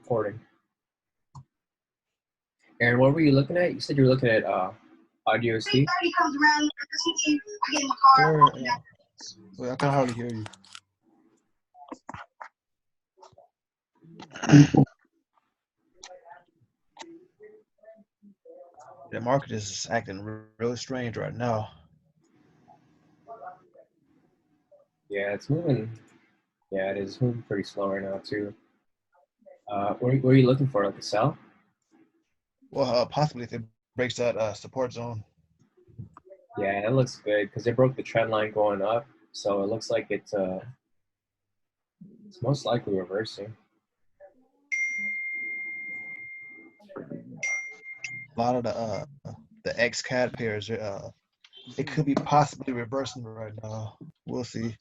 recording. Aaron, what were you looking at? You said you were looking at audio C. Sure. Wait, I can hardly hear you. The market is acting really strange right now. Yeah, it's moving. Yeah, it is moving pretty slow right now too. What are you looking for? Like a sell? Well, possibly if it breaks that support zone. Yeah, it looks good because it broke the trend line going up, so it looks like it's most likely reversing. A lot of the XCAD pairs, it could be possibly reversing right now. We'll see.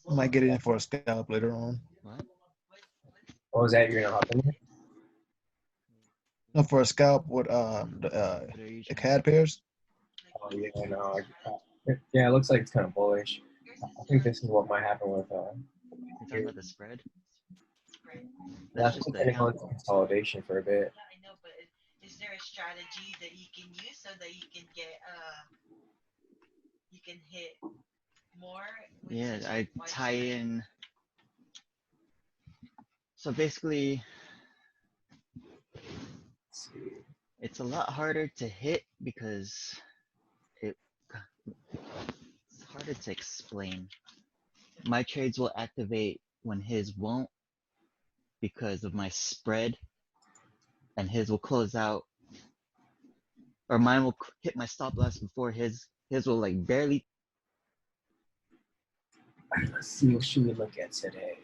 I might get it in for a scalp later on. What was that? You're gonna hop in there? No, for a scalp with the CAD pairs. Oh yeah, no. Yeah, it looks like it's kind of bullish. I think this is what might happen with. You're talking about the spread? Yeah, I That's just think the. they're going to consolidation for a bit. I know, but is there a strategy that you can use so that you can get you can hit more? Yeah, I tie in. So basically, it's a lot harder to hit because it's harder to explain. My trades will activate when his won't because of my spread, and his will close out, or mine will hit my stop loss before his. His will like barely. Let's see, what should we look at today?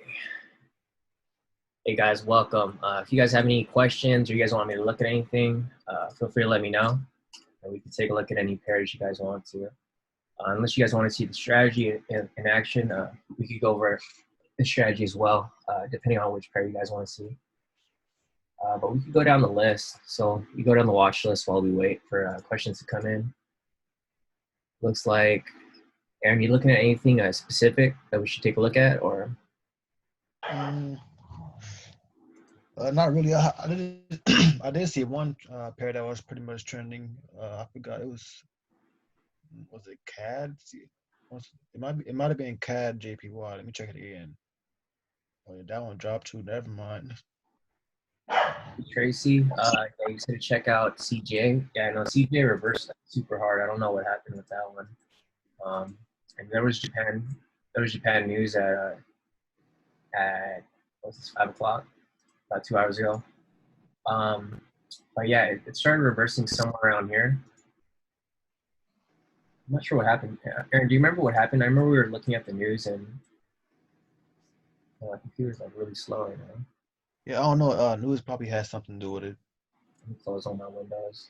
Hey guys, welcome. If you guys have any questions or you guys want me to look at anything, feel free to let me know. And we can take a look at any pairs you guys want to. Unless you guys want to see the strategy in action, we could go over the strategy as well, depending on which pair you guys want to see. But we could go down the list. So we go down the watch list while we wait for questions to come in. Looks like, Aaron, you looking at anything specific that we should take a look at, or? Not really. I did I did see one pair that was pretty much trending. I forgot it was it CAD? It might have been CAD JPY. Let me check it again. Oh yeah, that one dropped too. Never mind. Tracy, yeah, you said to check out CJ. Yeah, I know CJ reversed super hard. I don't know what happened with that one. And there was Japan news at what was this, 5 o'clock, about 2 hours ago. But yeah, it started reversing somewhere around here. I'm not sure what happened. Aaron, do you remember what happened? I remember we were looking at the news and my computer's like really slow right now. Yeah, I don't know. News probably has something to do with it. Let me close all my windows.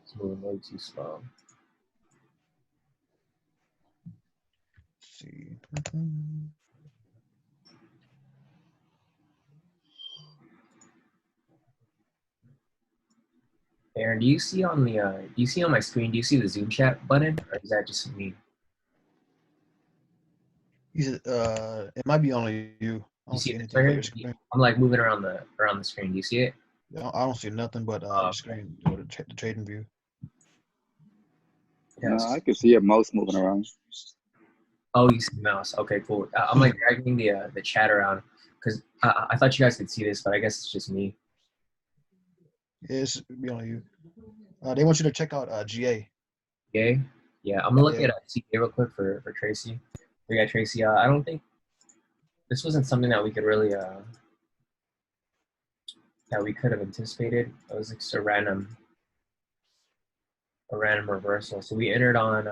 It's moving way too slow. Let's see. Aaron, do you see on my screen? Do you see the Zoom chat button, or is that just me? It might be only you. I don't see anything on your screen. I'm like moving around the screen. Do you see it? I don't see nothing but your screen or the trading view. Yeah, I can see your mouse moving around. Oh, you see the mouse. Okay, cool. I'm like dragging the chat around because I thought you guys could see this, but I guess it's just me. Yeah, it's be only you. They want you to check out GA. GA? Yeah, I'm gonna look at CA real quick for Tracy. We got Tracy. I don't think this wasn't something that we could really that we could have anticipated. It was just a random reversal. So we entered on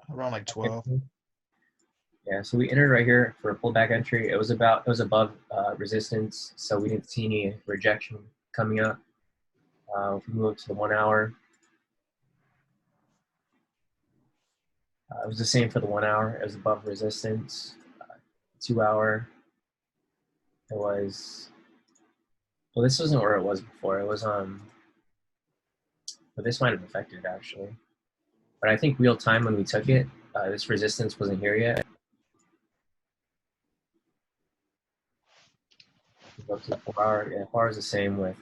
around like 12. Yeah, so we entered right here for a pullback entry. It was above resistance, so we didn't see any rejection coming up. If we move to the 1 hour, it was the same for the 1 hour. It was above resistance. 2 hour, it was. Well, this wasn't where it was before. It was but this might have affected it actually. But I think real time when we took it, this resistance wasn't here yet. Go to the 4 hour. Yeah, 4 hour is the same with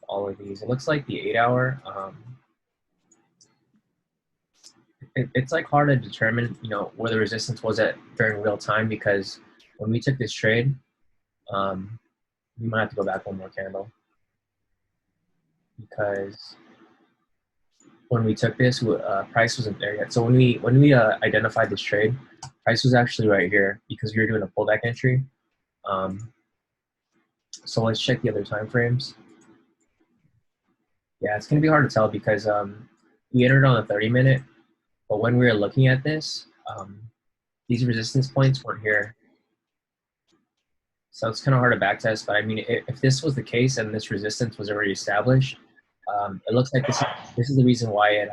all of these. It looks like the 8 hour. It's like hard to determine, you know, where the resistance was at during real time, because when we took this trade, we might have to go back one more candle, because when we took this, price wasn't there yet. So when we identified this trade, price was actually right here because we were doing a pullback entry. So let's check the other time frames. Yeah, it's gonna be hard to tell because we entered on the 30-minute, but when we were looking at this, these resistance points weren't here. So it's kind of hard to backtest, but I mean, if this was the case and this resistance was already established, it looks like this is the reason why it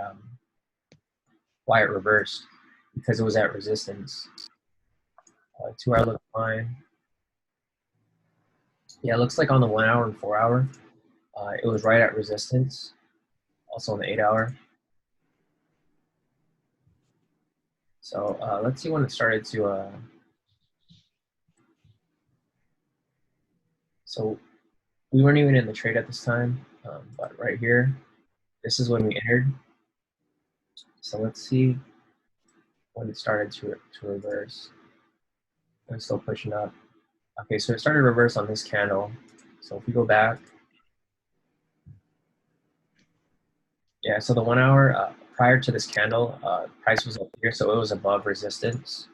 reversed, because it was at resistance. 2 hour looks fine. Yeah, it looks like on the 1 hour and 4 hour, it was right at resistance. Also on the 8 hour. So let's see when it started to. So we weren't even in the trade at this time, but right here, this is when we entered. So let's see when it started to reverse. It's still pushing up. Okay, so it started reverse on this candle. So if we go back, yeah, so the 1 hour prior to this candle, price was up here, so it was above resistance.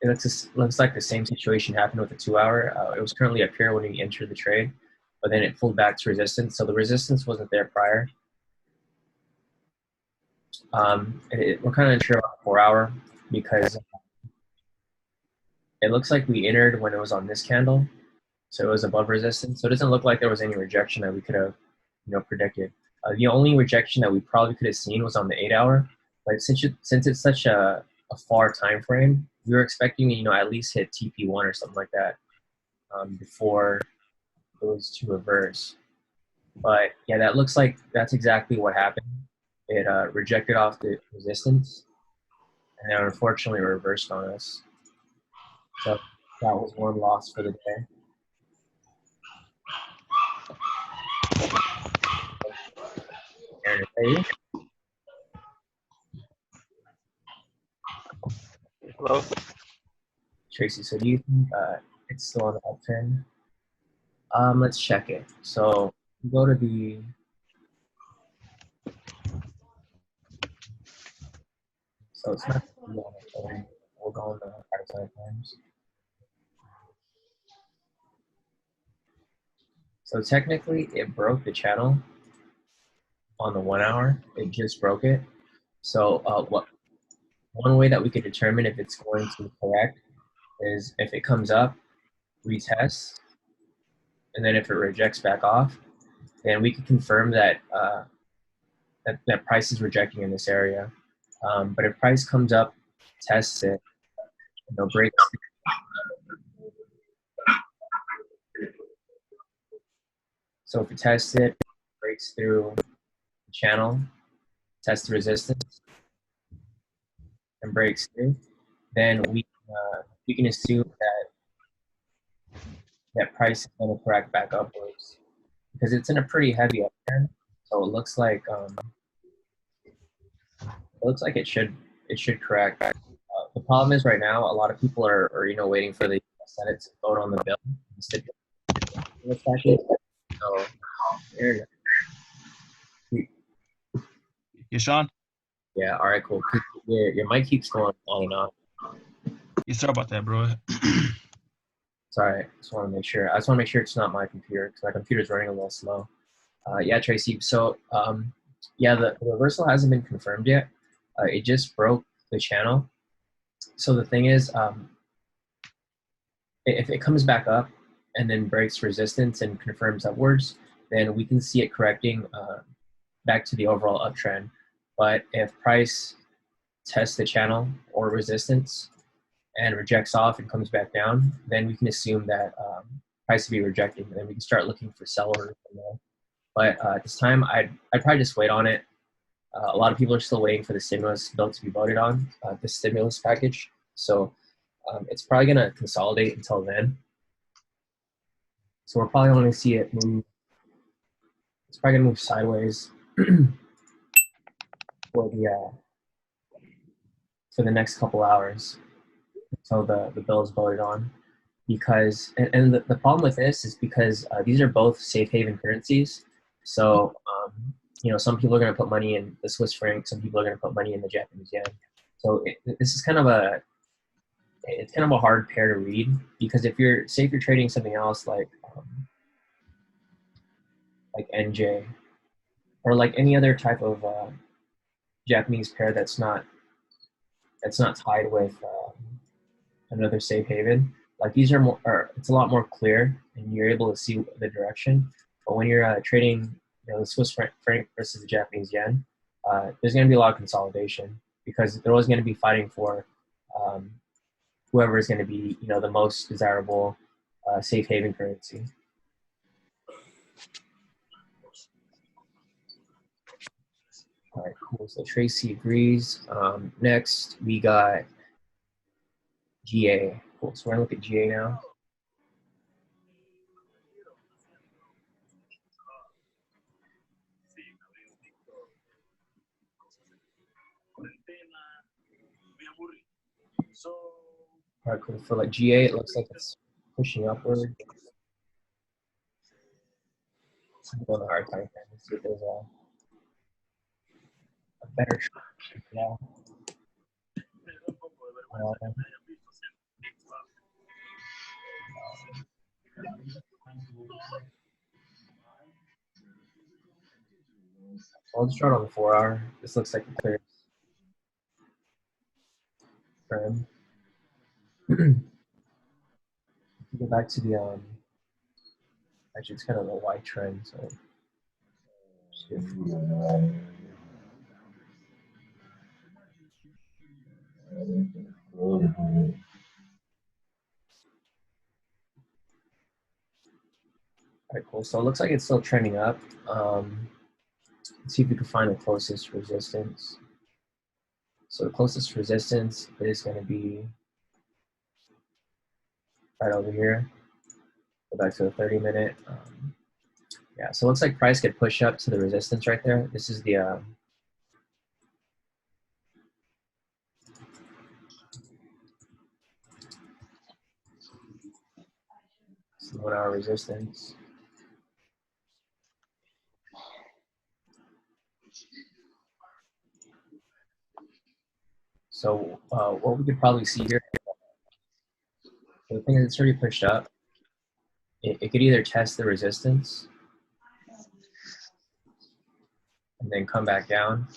It looks like the same situation happened with the 2 hour. It was currently up here when we entered the trade, but then it pulled back to resistance. So the resistance wasn't there prior. We're kind of unsure about the 4 hour because it looks like we entered when it was on this candle, so it was above resistance. So it doesn't look like there was any rejection that we could have, you know, predicted. The only rejection that we probably could have seen was on the 8 hour, but since it's such a far time frame, we were expecting, you know, at least hit TP1 or something like that before it was to reverse. But yeah, that looks like that's exactly what happened. It rejected off the resistance, and then unfortunately reversed on us. So that was one loss for the day. Hello? Tracy, so do you think it's still on the uptrend? Let's check it. So go to the it's not on the phone. We'll go on the outside times. So technically, it broke the channel on the 1 hour. It just broke it. So one way that we could determine if it's going to correct is if it comes up, retest, and then if it rejects back off, then we could confirm that that price is rejecting in this area. But if price comes up, tests it, you know, breaks. So if it tests it, breaks through the channel, tests the resistance, and breaks through, then we can assume that price is going to correct back upwards because it's in a pretty heavy uptrend. So it looks like it should correct. The problem is right now a lot of people are you know, waiting for the Senate to vote on the bill. So there You, Sean? yeah, all right, cool. Your mic keeps going on and off. You sorry about that, bro. Sorry, I just want to make sure it's not my computer because my computer's running a little slow. Yeah, Tracy. So yeah, the reversal hasn't been confirmed yet. It just broke the channel. So the thing is, if it comes back up and then breaks resistance and confirms upwards, then we can see it correcting back to the overall uptrend. But if price tests the channel or resistance and rejects off and comes back down, then we can assume that price will be rejecting, and then we can start looking for sellers from there. But at this time, I'd probably just wait on it. A lot of people are still waiting for the stimulus bill to be voted on, the stimulus package. So it's probably going to consolidate until then. So we're probably going to see it move. It's probably going to move sideways for the next couple hours until the bill is voted on. Because and the problem with this is because these are both safe haven currencies. So you know, some people are going to put money in the Swiss franc, some people are going to put money in the Japanese yen. So this is kind of a hard pair to read, because if you're trading something else like NJ or like any other type of Japanese pair that's not tied with another safe haven, like these are more, or it's a lot more clear and you're able to see the direction. But when you're trading, you know, the Swiss franc versus the Japanese yen, there's going to be a lot of consolidation, because they're always going to be fighting for whoever is going to be, you know, the most desirable safe haven currency. All right, cool. So Tracy agrees. Next, we got GA. Cool. So we're going to look at GA now. All right, cool. For like GA, it looks like it's pushing upward. On the hard time frame. Let's see if there's a better shot. Yeah. I'll just start on the 4-hour. This looks like a clear trend. Go back to the actually it's kind of a white trend, so alright, cool. So it looks like it's still trending up. Let's see if we can find the closest resistance. So the closest resistance is going to be right over here. Go back to the 30-minute. Yeah, so it looks like price could push up to the resistance right there. This is the it's the 1-hour resistance. So what we could probably see here, the thing is it's already pushed up. It could either test the resistance and then come back down,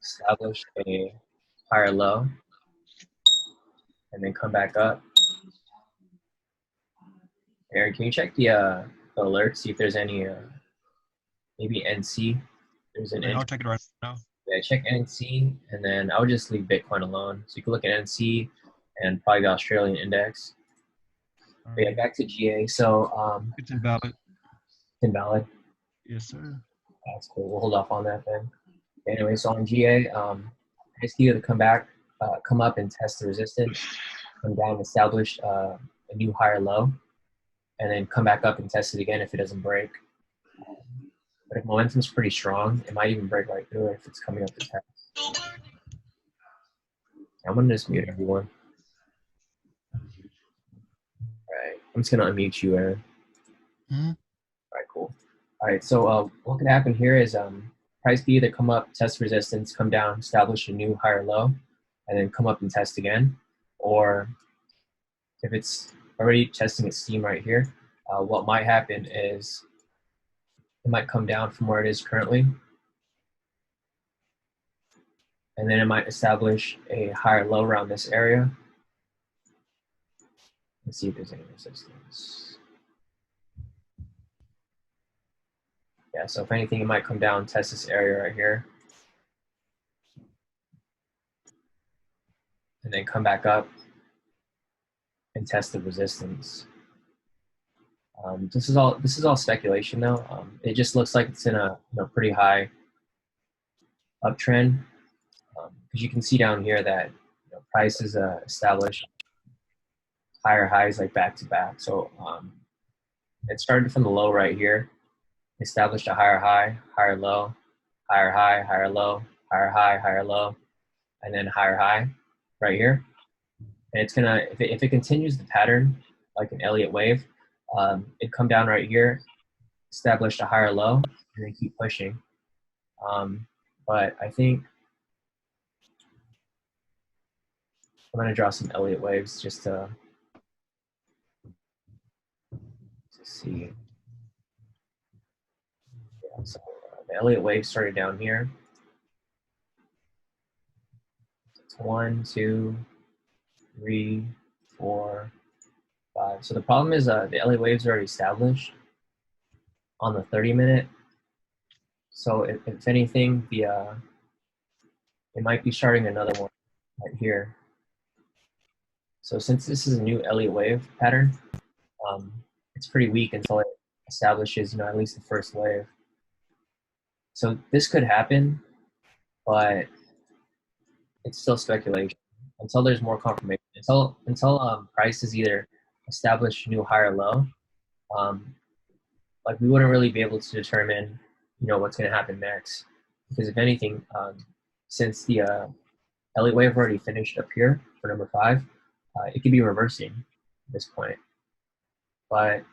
establish a higher low, and then come back up. Aaron, can you check the alert, see if there's any maybe NC? There's an I'll check it right now. Yeah, check NC, and then I would just leave Bitcoin alone. So you can look at NC and probably the Australian index. But yeah, back to GA. So It's invalid. Invalid. Yes, sir. That's cool. We'll hold off on that then. Anyway, so on GA, it's either to come back, come up and test the resistance, come down, establish a new higher low, and then come back up and test it again if it doesn't break. But if momentum's pretty strong, it might even break right through it if it's coming up to test. I'm gonna just mute everyone. All right, I'm just gonna unmute you, Aaron. Mm-hmm. All right, cool. All right, so what could happen here is price could either come up, test resistance, come down, establish a new higher low, and then come up and test again. Or if it's already testing its steam right here, what might happen is it might come down from where it is currently, and then it might establish a higher low around this area. Let's see if there's any resistance. Yeah, so if anything, it might come down, test this area right here, and then come back up and test the resistance. This is all speculation though. It just looks like it's in a pretty high uptrend, because you can see down here that price is established higher highs like back to back. So it started from the low right here, established a higher high, higher low, higher high, higher low, higher high, higher low, and then higher high right here. And it's gonna, if it continues the pattern like an Elliott wave, it'd come down right here, establish a higher low, and then keep pushing. But I think I'm gonna draw some Elliott waves just to see. Yeah, so the Elliott wave started down here. It's 1, 2, 3, 4, 5. So the problem is the Elliott waves are already established on the 30-minute. So if anything, it might be starting another one right here. So since this is a new Elliott wave pattern, it's pretty weak until it establishes, at least the first wave. So this could happen, but it's still speculation until there's more confirmation. Until prices either establish new higher low, like we wouldn't really be able to determine, what's going to happen next. Because if anything, since the Elliott wave already finished up here for number 5, it could be reversing at this point. But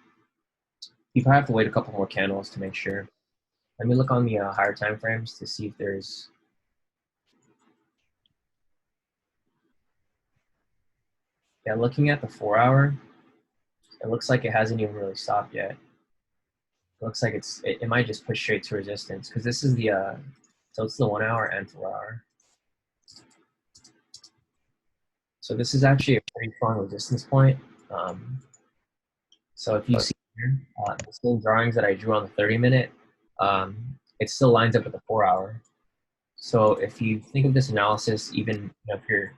you probably have to wait a couple more candles to make sure. Let me look on the higher time frames to see if there's. Yeah, looking at the 4-hour, it looks like it hasn't even really stopped yet. It looks like it might just push straight to resistance, because this is the so it's the 1-hour and 4-hour. So this is actually a pretty strong resistance point. So if you see here, the same drawings that I drew on the 30-minute, it still lines up with the 4-hour. So if you think of this analysis, even if you're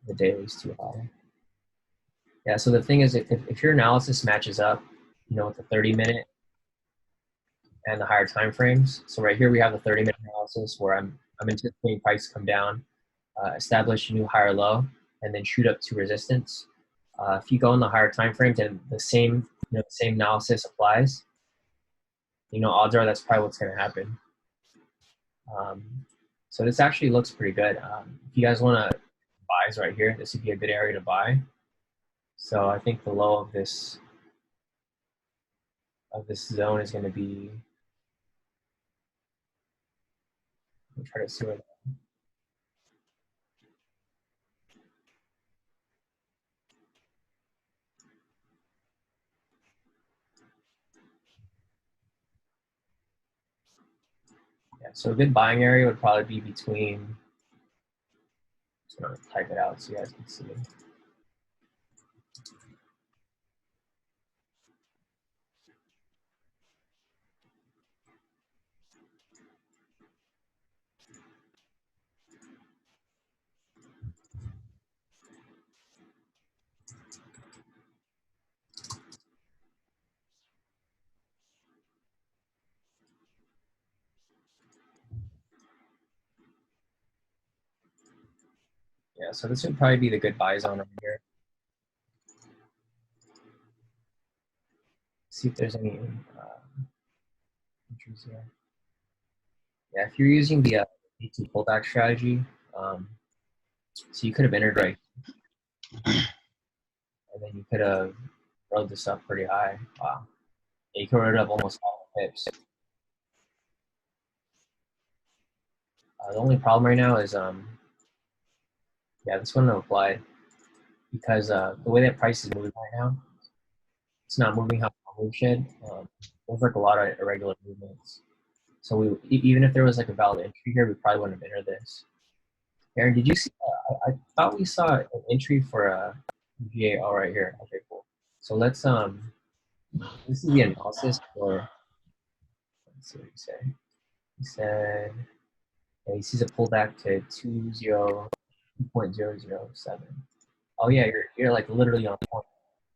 the daily's too high. Yeah, so the thing is, if your analysis matches up, with the 30-minute and the higher time frames. So right here we have the 30-minute analysis where I'm anticipating price to come down, establish a new higher low, and then shoot up to resistance. If you go in the higher time frames and the same analysis applies, odds are that's probably what's going to happen. So this actually looks pretty good. If you guys want to buys right here, this would be a good area to buy. So I think the low of this zone is going to be. Let me try to see where. Yeah, so a good buying area would probably be between. Just going to type it out so you guys can see it. Yeah, so this would probably be the good buy zone over here. See if there's any entries here. Yeah, if you're using the PT pullback strategy, so you could have entered right, and then you could have rode this up pretty high. Wow, yeah, you could have rode up almost all the pips. The only problem right now is yeah, this wouldn't have applied because the way that price is moving right now, it's not moving how it normally should. There's like a lot of irregular movements. So even if there was like a valid entry here, we probably wouldn't have entered this. Aaron, did you see? I thought we saw an entry for a GAL right here. Okay, cool. So let's this is the analysis for. Let's see what he said. He said, yeah, he sees a pullback to 2.007. Oh yeah, you're like literally on point.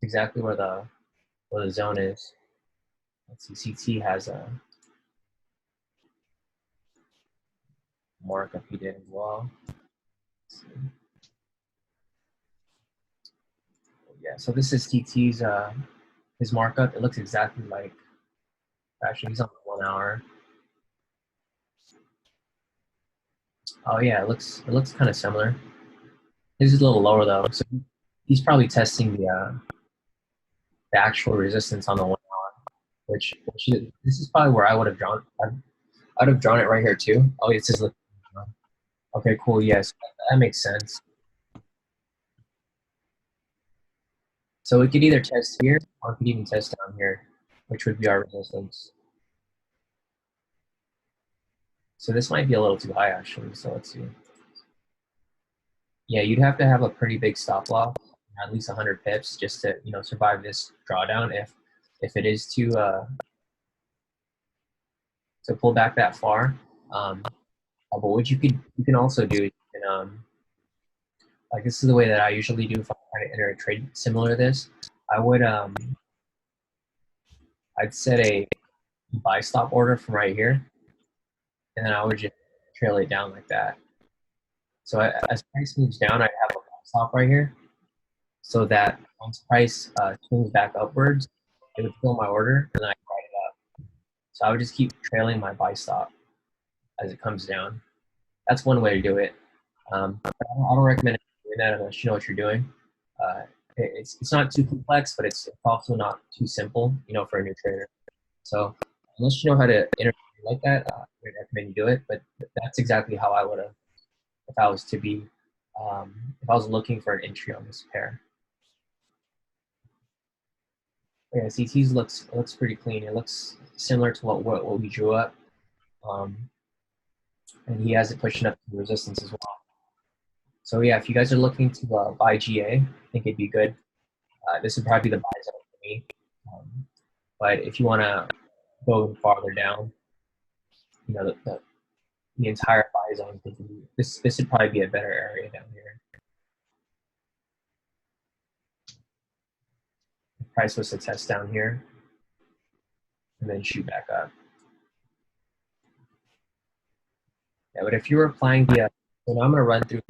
Exactly where the zone is. Let's see, CT has a markup he did as well. Let's see. Yeah, so this is TT's his markup. It looks exactly like, actually he's on the 1 hour. Oh yeah, it looks kind of similar. His is a little lower though, so he's probably testing the actual resistance on the 1 hour, which this is probably where I would have drawn. I'd have drawn it right here too. Oh, it says look. Okay, cool. Yes, that makes sense. So we could either test here or we could even test down here, which would be our resistance. So this might be a little too high actually. So let's see. Yeah, you'd have to have a pretty big stop loss, at least 100 pips, just to survive this drawdown. If it is to pull back that far, but what you can also do, like this is the way that I usually do if I'm trying to enter a trade similar to this. I would I'd set a buy stop order from right here, and then I would just trail it down like that. So as price moves down, I'd have a buy stop right here, so that once price swings back upwards, it would fill my order, and then I write it up. So I would just keep trailing my buy stop as it comes down. That's one way to do it. But I don't recommend doing that unless you know what you're doing. It's not too complex, but it's also not too simple, for a new trader. So unless you know how to enter like that, I would recommend you do it. But that's exactly how I would have, if I was to be, if I was looking for an entry on this pair. Yeah, CT's looks pretty clean. It looks similar to what we drew up, and he has it pushing up to resistance as well. So yeah, if you guys are looking to buy GA, I think it'd be good. This would probably be the buy zone for me. But if you want to go farther down, the entire buy zone, this would probably be a better area down here. The price was to test down here and then shoot back up. Yeah, but if you were applying the, so now I'm going to run through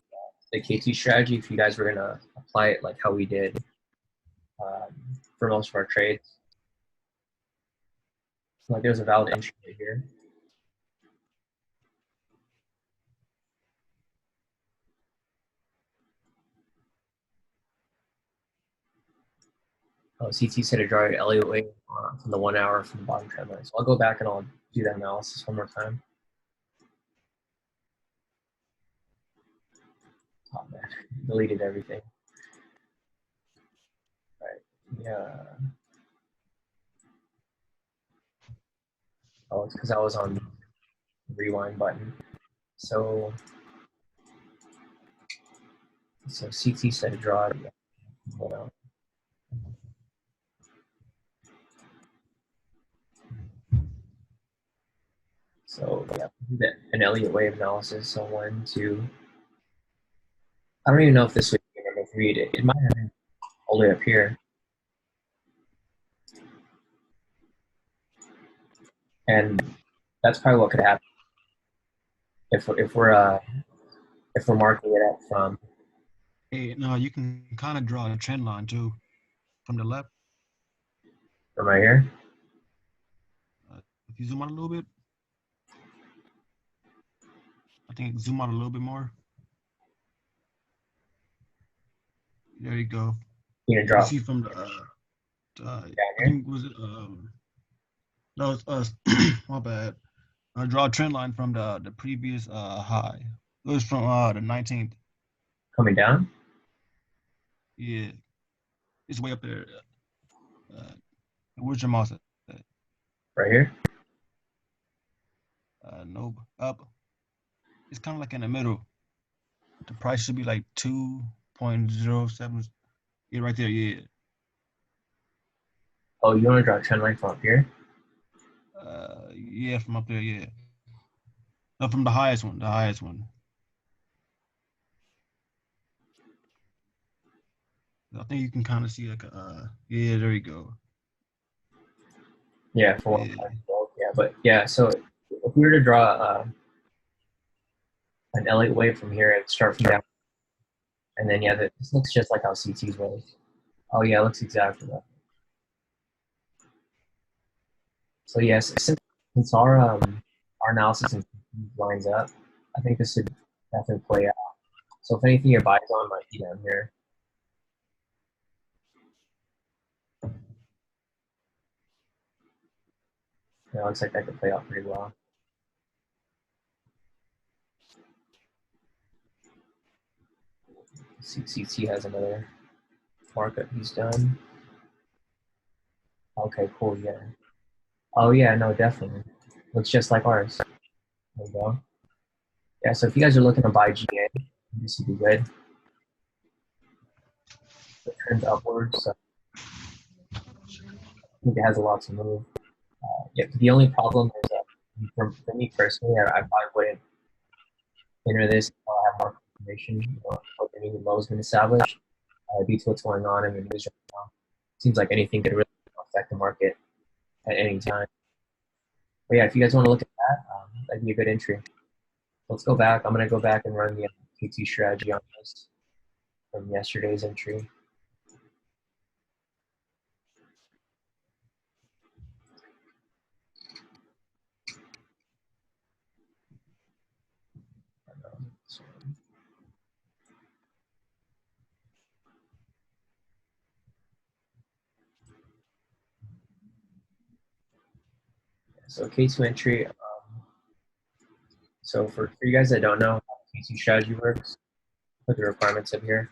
the KT strategy if you guys were going to apply it like how we did for most of our trades. So like there's a valid entry right here. CT said to draw an Elliott wave from the 1 hour from the bottom trend line. So I'll go back and I'll do that analysis one more time. Oh man, deleted everything. All right, yeah. Oh, it's because I was on the rewind button. So CT said to draw it. Hold on. So yeah, an Elliott wave analysis. So 1, 2. I don't even know if this would be number 3. It might have been all the way up here. And that's probably what could happen if we're marking it up from. Hey, no, you can kind of draw a trend line too, from the left. From right here. If you zoom out a little bit, I think zoom out a little bit more. There you go. You can draw. You see from the I think was it no, it's my bad. I draw a trend line from the previous high. It was from the 19th. Coming down? Yeah, it's way up there. Where's your mouse at? Right here? Nope, up. It's kind of like in the middle. The price should be like 2.07. Yeah, right there. Yeah. Oh, you want to draw a trend line from up here? Yeah, from up there. Yeah. No, from the highest one. The highest one. I think you can kind of see like yeah, there you go. Yeah, for Yeah. yeah, but yeah. So if we were to draw an Elliott wave from here and start from down, and then yeah, this looks just like how CT's was. Oh yeah, it looks exactly like. So yes, since our analysis lines up, I think this should definitely play out. So if anything, your buys on might be down here. Yeah, it looks like that could play out pretty well. CT has another markup he's done. Okay, cool, yeah. Oh yeah, no, definitely. Looks just like ours. There we go. Yeah, so if you guys are looking to buy GA, this would be good. It trends upwards, so I think it has a lot to move. Yeah, the only problem is for me personally, I probably wouldn't enter this until I have more information, what the new low has been established, due to what's going on in the news right now. Seems like anything could really affect the market at any time. But yeah, if you guys want to look at that, that'd be a good entry. Let's go back. I'm going to go back and run the QT strategy on this from yesterday's entry. So K2 entry. So for you guys that don't know how K2 strategy works, put the requirements up here.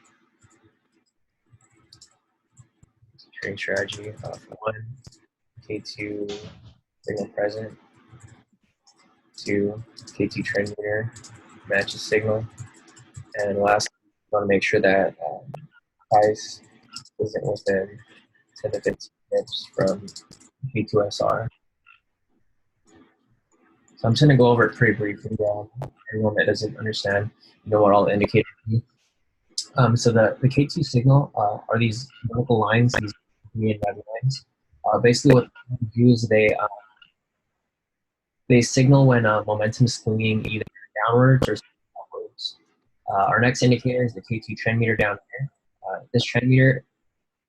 Trading strategy for one, K2 signal present. 2, K2 trend meter matches signal. And last, you want to make sure that price isn't within 10 to 15 pips from K2SR. So I'm just going to go over it pretty briefly. Everyone that doesn't understand, what all the indicators mean. So the K2 signal are these vertical lines, these green and red lines. Basically, what they do is they signal when momentum is swinging either downwards or upwards. Our next indicator is the K2 trend meter down here. This trend meter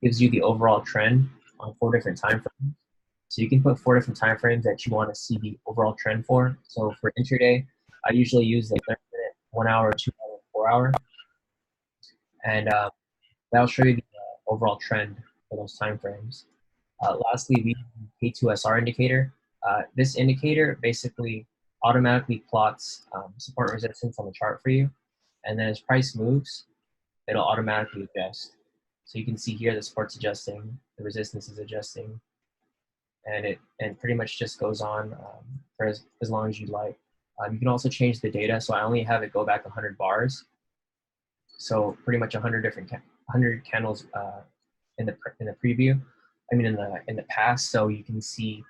gives you the overall trend on 4 different time frames. So you can put 4 different time frames that you want to see the overall trend for. So for intraday, I usually use the 30-minute, 1 hour, 2 hour, 4 hour. And that'll show you the overall trend for those time frames. Lastly, we have the K2SR indicator. This indicator basically automatically plots support and resistance on the chart for you. And then as price moves, it'll automatically adjust. So you can see here the support's adjusting, the resistance is adjusting, and it pretty much just goes on for as long as you'd like. You can also change the data, so I only have it go back 100 bars. So pretty much 100 candles in the preview. I mean in the past, so you can see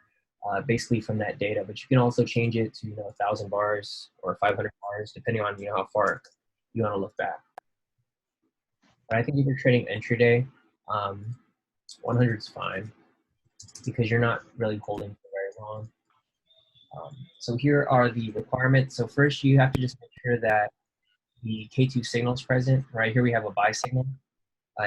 basically from that data. But you can also change it to 1,000 bars or 500 bars, depending on how far you want to look back. But I think if you're trading intraday, 100 is fine because you're not really holding for very long. So here are the requirements. So first, you have to just make sure that the K2 signal is present. Right here, we have a buy signal.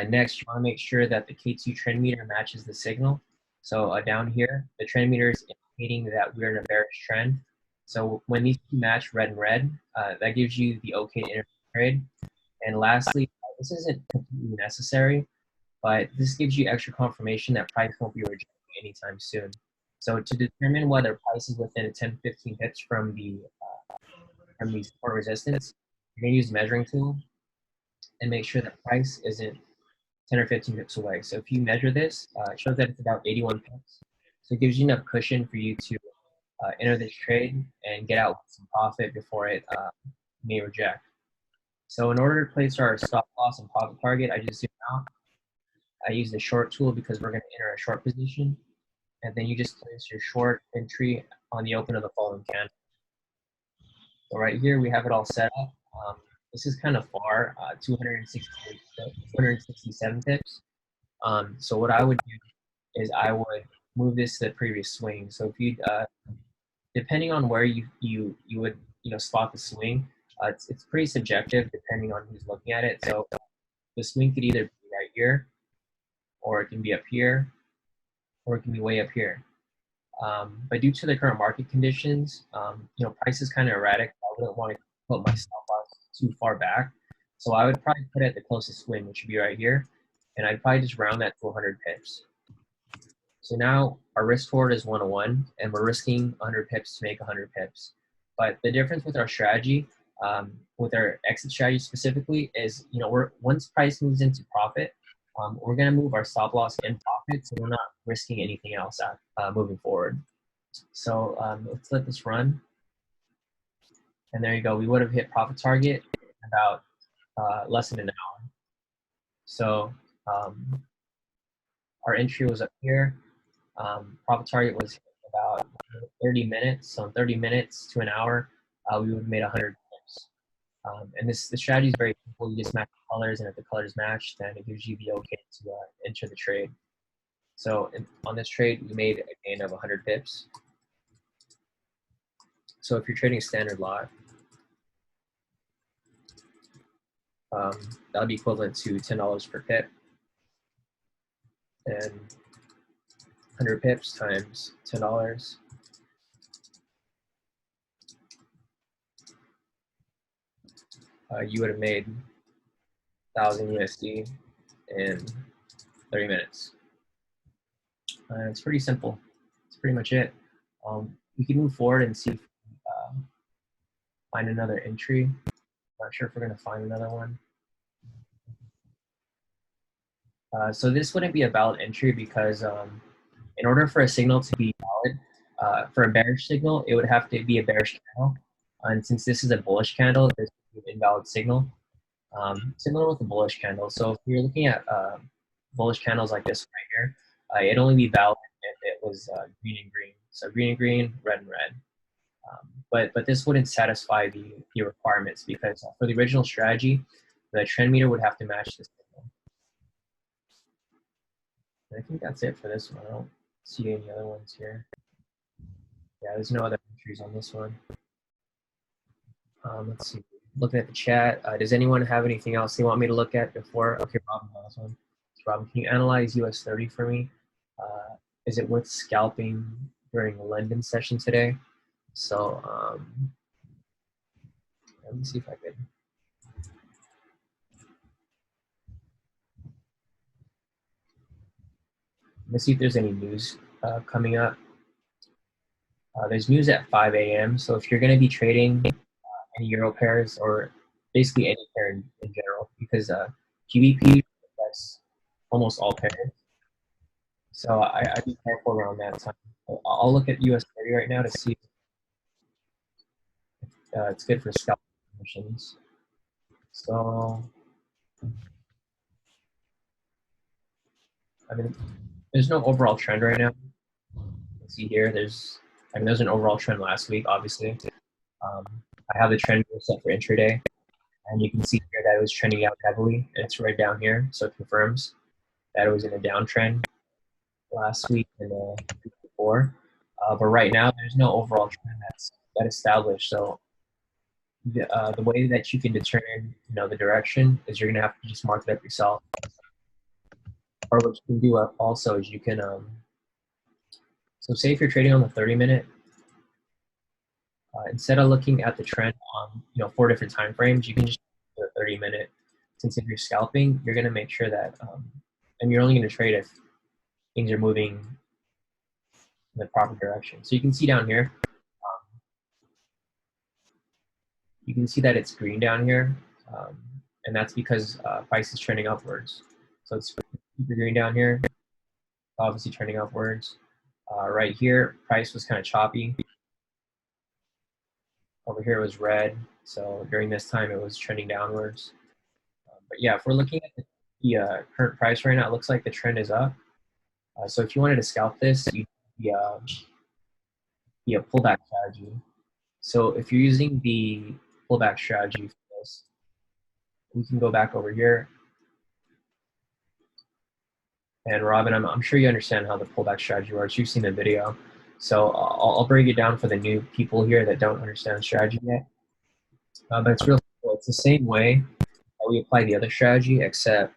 Next, you want to make sure that the K2 trend meter matches the signal. So down here, the trend meter is indicating that we're in a bearish trend. So when these two match red and red, that gives you the okay to enter trade. And lastly, this isn't completely necessary, but this gives you extra confirmation that price won't be rejected anytime soon. So to determine whether price is within 10 15 pips from the support resistance, you're going to use the measuring tool and make sure that price isn't 10 or 15 pips away. So if you measure this, it shows that it's about 81 pips. So it gives you enough cushion for you to enter this trade and get out with some profit before it may reject. So in order to place our stop loss and profit target, I just zoom out. I use the short tool because we're going to enter a short position. And then you just place your short entry on the open of the following candle. So right here, we have it all set up. This is kind of far, 267 pips. So what I would do is I would move this to the previous swing. So if you, depending on where you would spot the swing, it's pretty subjective depending on who's looking at it. So the swing could either be right here, or it can be up here, or it can be way up here. But due to the current market conditions, price is kind of erratic. I wouldn't want to put my stop loss too far back. So I would probably put it at the closest swing, which would be right here. And I'd probably just round that to 100 pips. So now our risk reward is 101, and we're risking 100 pips to make 100 pips. But the difference with our strategy, with our exit strategy specifically, is once price moves into profit, we're going to move our stop loss in profit, so we're not risking anything else moving forward. So let's let this run. And there you go. We would have hit profit target in about less than an hour. So our entry was up here. Profit target was about 30 minutes. So in 30 minutes to an hour, we would have made 100 pips. And the strategy is very simple. You just match the colors, and if the colors match, then it gives you the okay to enter the trade. So on this trade, we made a gain of 100 pips. So if you're trading a standard lot, that would be equivalent to $10 per pip. And 100 pips times $10. You would have made 1,000 USD in 30 minutes. It's pretty simple. That's pretty much it. We can move forward and see if we find another entry. Not sure if we're going to find another one. So this wouldn't be a valid entry because in order for a signal to be valid, for a bearish signal, it would have to be a bearish candle. And since this is a bullish candle, this is an invalid signal. Similar with a bullish candle. So if you're looking at bullish candles like this right here, it'd only be valid if it was green and green. So green and green, red and red. But this wouldn't satisfy the requirements because for the original strategy, the trend meter would have to match this signal. And I think that's it for this one. I don't see any other ones here. Yeah, there's no other entries on this one. Let's see. Looking at the chat, does anyone have anything else they want me to look at before? Okay, Robin has one. Robin, can you analyze US 30 for me? Is it worth scalping during the London session today? So let me see if I could. Let's see if there's any news coming up. There's news at 5 a.m. So if you're going to be trading any euro pairs or basically any pair in general, because GBP affects almost all pairs. So I'd be careful around that time. I'll look at US 30 right now to see if it's good for scalping conditions. So, I mean, there's no overall trend right now. Let's see here. There's an overall trend last week, obviously. I have the trend set for intraday, and you can see here that it was trending out heavily, and it's right down here, so it confirms that it was in a downtrend last week and the week before. But right now, there's no overall trend that's established. So the way that you can determine the direction is you're gonna have to just mark it up yourself. Or what you can do also is you can so say if you're trading on the 30-minute, instead of looking at the trend on 4 different time frames, you can just do a 30-minute. Since if you're scalping, you're gonna make sure that and you're only gonna trade if things are moving in the proper direction. So you can see down here, you can see that it's green down here, and that's because price is trending upwards. So it's super green down here, obviously trending upwards. Right here, price was kind of choppy. Over here it was red, so during this time it was trending downwards. But yeah, if we're looking at the current price right now, it looks like the trend is up. So if you wanted to scalp this, you'd be a pullback strategy. So if you're using the pullback strategy for this, we can go back over here. And Robin, I'm sure you understand how the pullback strategy works. You've seen the video. So I'll break it down for the new people here that don't understand the strategy yet. But it's real simple. It's the same way that we apply the other strategy, except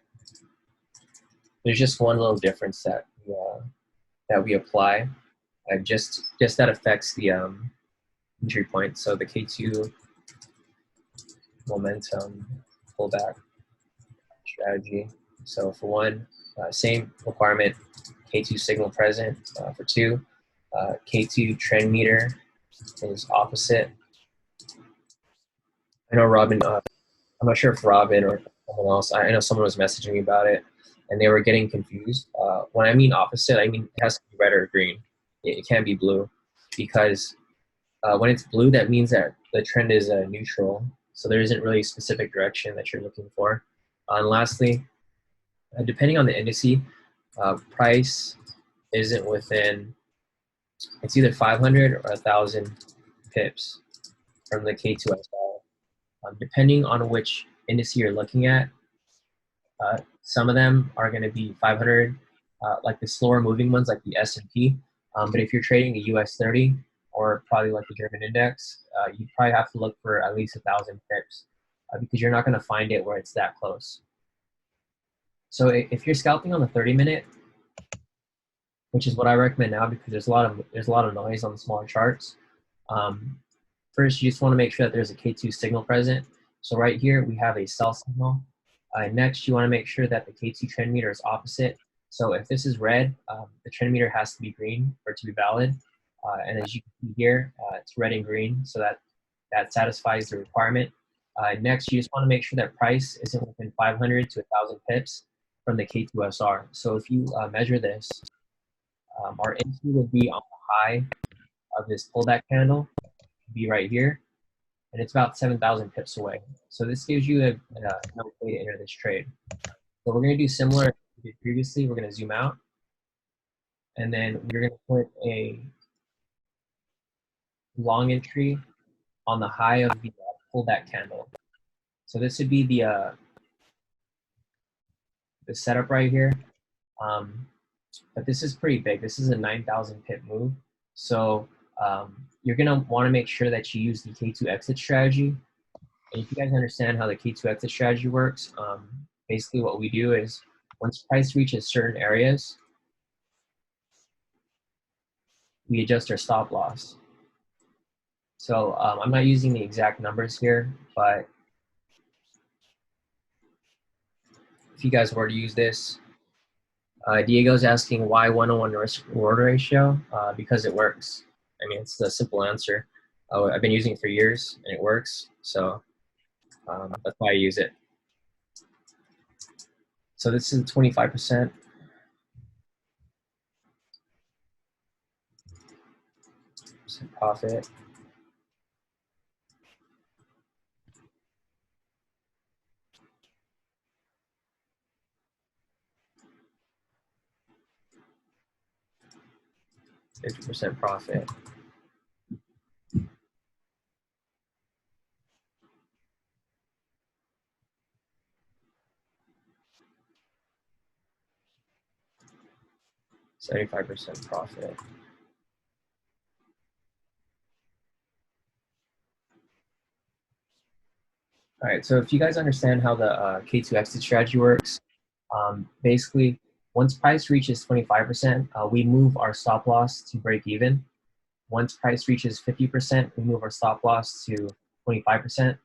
there's just one little difference that we apply. Just that affects the entry point. So the K2 momentum pullback strategy. So for one, same requirement, K2 signal present. For two, K2 trend meter is opposite. I know Robin, I'm not sure if Robin or someone else, I know someone was messaging me about it and they were getting confused. When I mean opposite, I mean it has to be red or green. It can't be blue, because when it's blue, that means that the trend is neutral. So there isn't really a specific direction that you're looking for. And lastly, depending on the indice, price isn't within, it's either 500 or 1,000 pips from the K2SR. Depending on which indice you're looking at, some of them are going to be 500, like the slower moving ones, like the S&P. But if you're trading the US 30 or probably like the German index, you probably have to look for at least 1,000 pips because you're not going to find it where it's that close. So if you're scalping on the 30-minute, which is what I recommend now because there's a lot of noise on the smaller charts. First, you just want to make sure that there's a K2 signal present. So right here we have a sell signal. Next, you want to make sure that the K2 trend meter is opposite. So if this is red, the trend meter has to be green for it to be valid. And as you can see here, it's red and green, so that satisfies the requirement. Next, you just want to make sure that price isn't within 500 to 1,000 pips from the K2SR. So if you measure this, our entry would be on the high of this pullback candle, be right here, and it's about 7,000 pips away. So this gives you a way to enter this trade. So we're going to do similar to we did previously. We're going to zoom out, and then we're going to put a long entry on the high of the pullback candle. So this would be the setup right here. But this is pretty big. This is a 9,000 pip move. So you're going to want to make sure that you use the K2 exit strategy. And if you guys understand how the K2 exit strategy works, basically what we do is once price reaches certain areas, we adjust our stop loss. So I'm not using the exact numbers here, but if you guys were to use this, Diego's asking why 101 risk reward ratio, because it works. I mean, it's the simple answer. I've been using it for years and it works. So that's why I use it. So this is 25%. Profit. %50 profit. $75 profit. All right, so if you guys understand how the K2 exit strategy works, basically, once price reaches 25%, we move our stop loss to break even. Once price reaches 50%, we move our stop loss to 25%.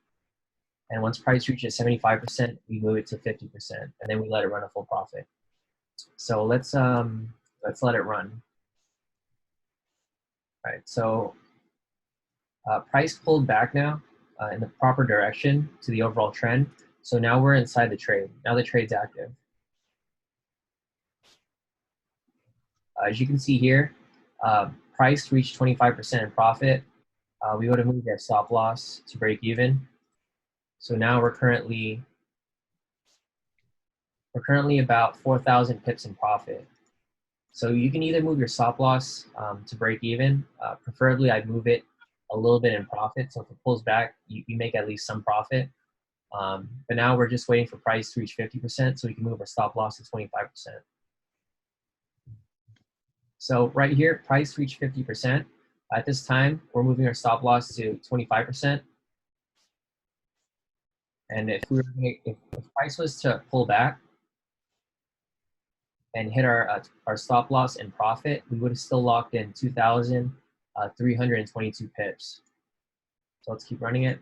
And once price reaches 75%, we move it to 50%, and then we let it run a full profit. So let's let it run. All right, so price pulled back now in the proper direction to the overall trend. So now we're inside the trade. Now the trade's active. As you can see here, price reached 25% in profit. We would have moved our stop loss to break even. So now we're currently about 4,000 pips in profit. So you can either move your stop loss to break even. Preferably, I'd move it a little bit in profit. So if it pulls back, you make at least some profit. But now we're just waiting for price to reach 50% so we can move our stop loss to 25%. So right here, price reached 50%. At this time, we're moving our stop loss to 25%. And if price was to pull back and hit our stop loss and profit, we would have still locked in 2,322 pips. So let's keep running it.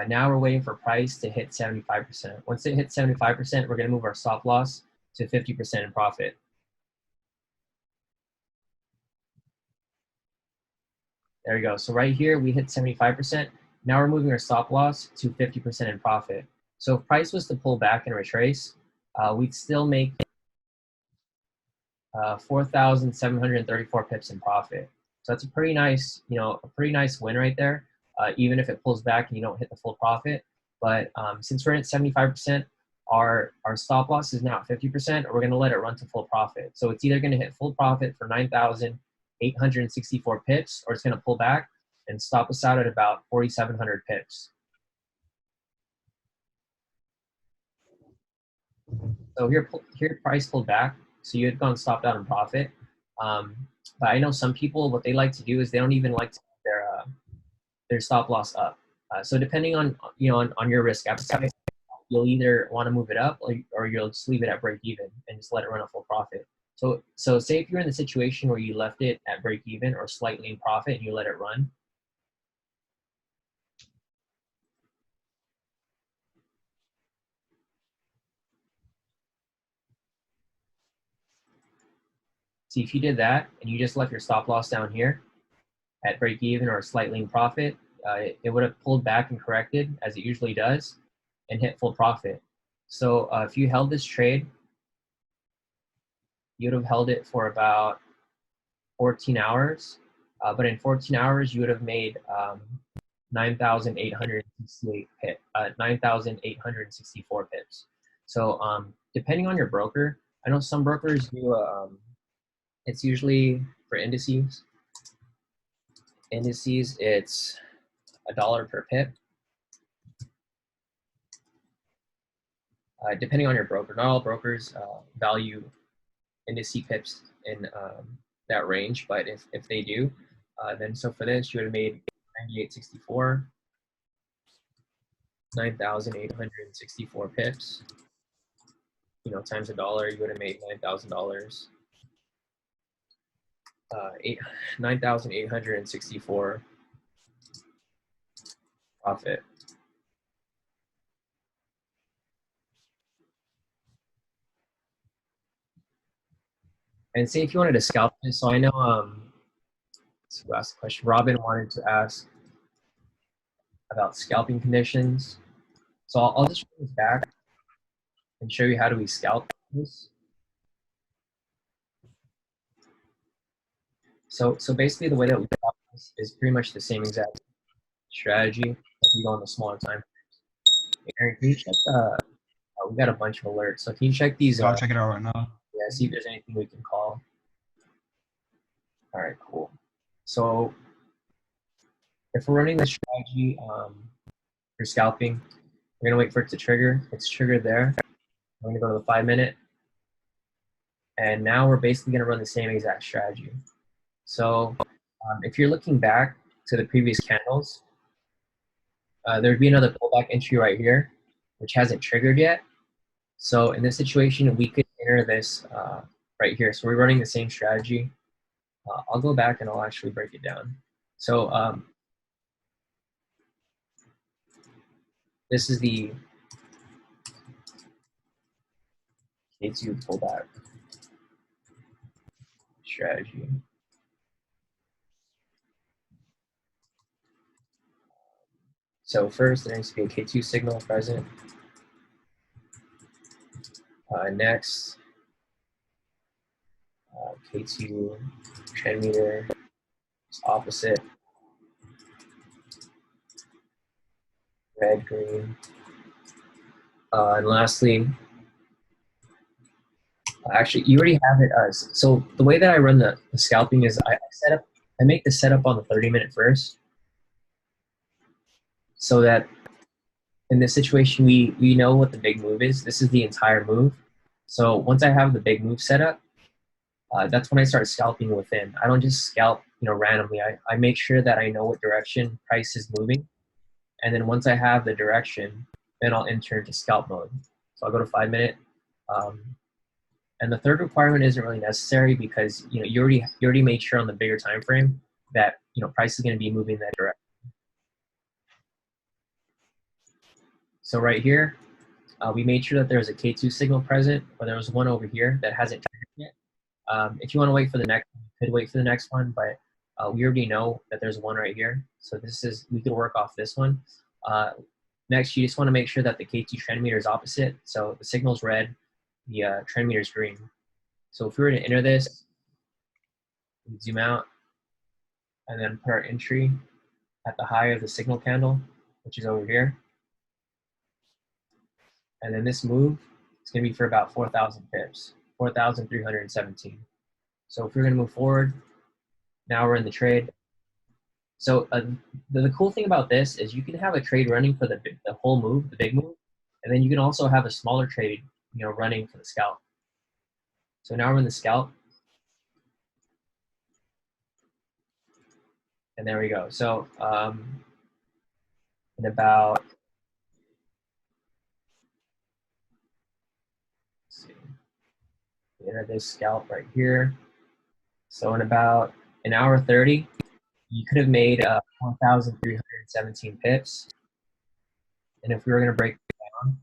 Now we're waiting for price to hit 75%. Once it hits 75%, we're going to move our stop loss to 50% in profit. There we go. So right here, we hit 75%. Now we're moving our stop loss to 50% in profit. So if price was to pull back and retrace, we'd still make 4,734 pips in profit. So that's a pretty nice, a pretty nice win right there. Even if it pulls back and you don't hit the full profit. But since we're at 75%, our stop loss is now at 50%, or we're going to let it run to full profit. So it's either going to hit full profit for 9,864 pips, or it's going to pull back and stop us out at about 4,700 pips. So here price pulled back, so you had gone stopped out in profit. But I know some people, what they like to do is they don't even like to put their stop loss up. So depending on on your risk appetite, you'll either want to move it up or you'll just leave it at break even and just let it run a full profit. So say if you're in the situation where you left it at break even or slightly in profit and you let it run. See, if you did that and you just left your stop loss down here at break even or slightly in profit, it would have pulled back and corrected as it usually does and hit full profit. So if you held this trade, you'd have held it for about 14 hours. But in 14 hours, you would have made 9,864 pips. So depending on your broker, I know some brokers do, it's usually for indices. Indices, it's $1 per pip. Depending on your broker, not all brokers value index pips in that range, but if they do, then so for this, you would have made 9,864, 9,864 pips. Times $1, you would have made $9,000. 9,864 profit. And say if you wanted to scalp this, so I know who asked the question? Robin wanted to ask about scalping conditions. So I'll just bring this back and show you how do we scalp this. So basically the way that we scalp this is pretty much the same exact strategy if you go on the smaller time. Aaron, can you check we got a bunch of alerts. So can you check these? I'll check it out right now. Yeah, see if there's anything we can call. All right, cool. So if we're running this strategy for scalping, we're gonna wait for it to trigger. It's triggered there. I'm gonna go to the 5-minute. And now we're basically gonna run the same exact strategy. So if you're looking back to the previous candles, there'd be another pullback entry right here, which hasn't triggered yet. So in this situation, we could enter this right here. So we're running the same strategy. I'll go back and I'll actually break it down. So this is the K2 pullback strategy. So first, there needs to be a K2 signal present. Next, K2 trend meter is opposite. Red, green. And lastly, actually, you already have it. So the way that I run the scalping is I make the setup on the 30-minute first, so that in this situation, we know what the big move is. This is the entire move. So once I have the big move set up, that's when I start scalping within. I don't just scalp, randomly. I make sure that I know what direction price is moving. And then once I have the direction, then I'll enter into scalp mode. So I'll go to 5 minute. And the third requirement isn't really necessary because you already made sure on the bigger time frame that price is going to be moving that direction. So right here, we made sure that there was a K2 signal present, or there was one over here that hasn't triggered yet. If you want to wait for the next one, you could wait for the next one, but we already know that there's one right here. So we could work off this one. Next, you just want to make sure that the K2 trend meter is opposite. So the signal's red, the trend meter is green. So if we were to enter this, zoom out, and then put our entry at the high of the signal candle, which is over here. And then this move is going to be for about 4,000 pips, 4,317. So if we're going to move forward, now we're in the trade. So the cool thing about this is you can have a trade running for the whole move, the big move, and then you can also have a smaller trade, running for the scalp. So now we're in the scalp. And there we go. So in about, let's see, we enter this scalp right here. So in about an hour 30, you could have made 1,317 pips. And if we were going to break it down,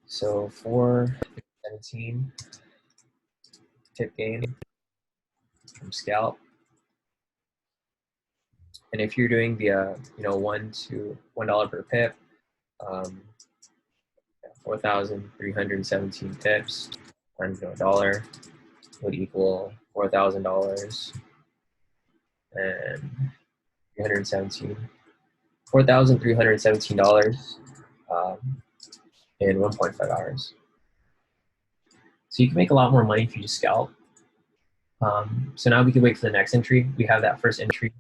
so 417 pip gain from scalp. And if you're doing the $1 per pip, 4,317 pips times $1 would equal $4,000 and $4,317 in 1.5 hours. So you can make a lot more money if you just scalp. So now we can wait for the next entry. We have that first entry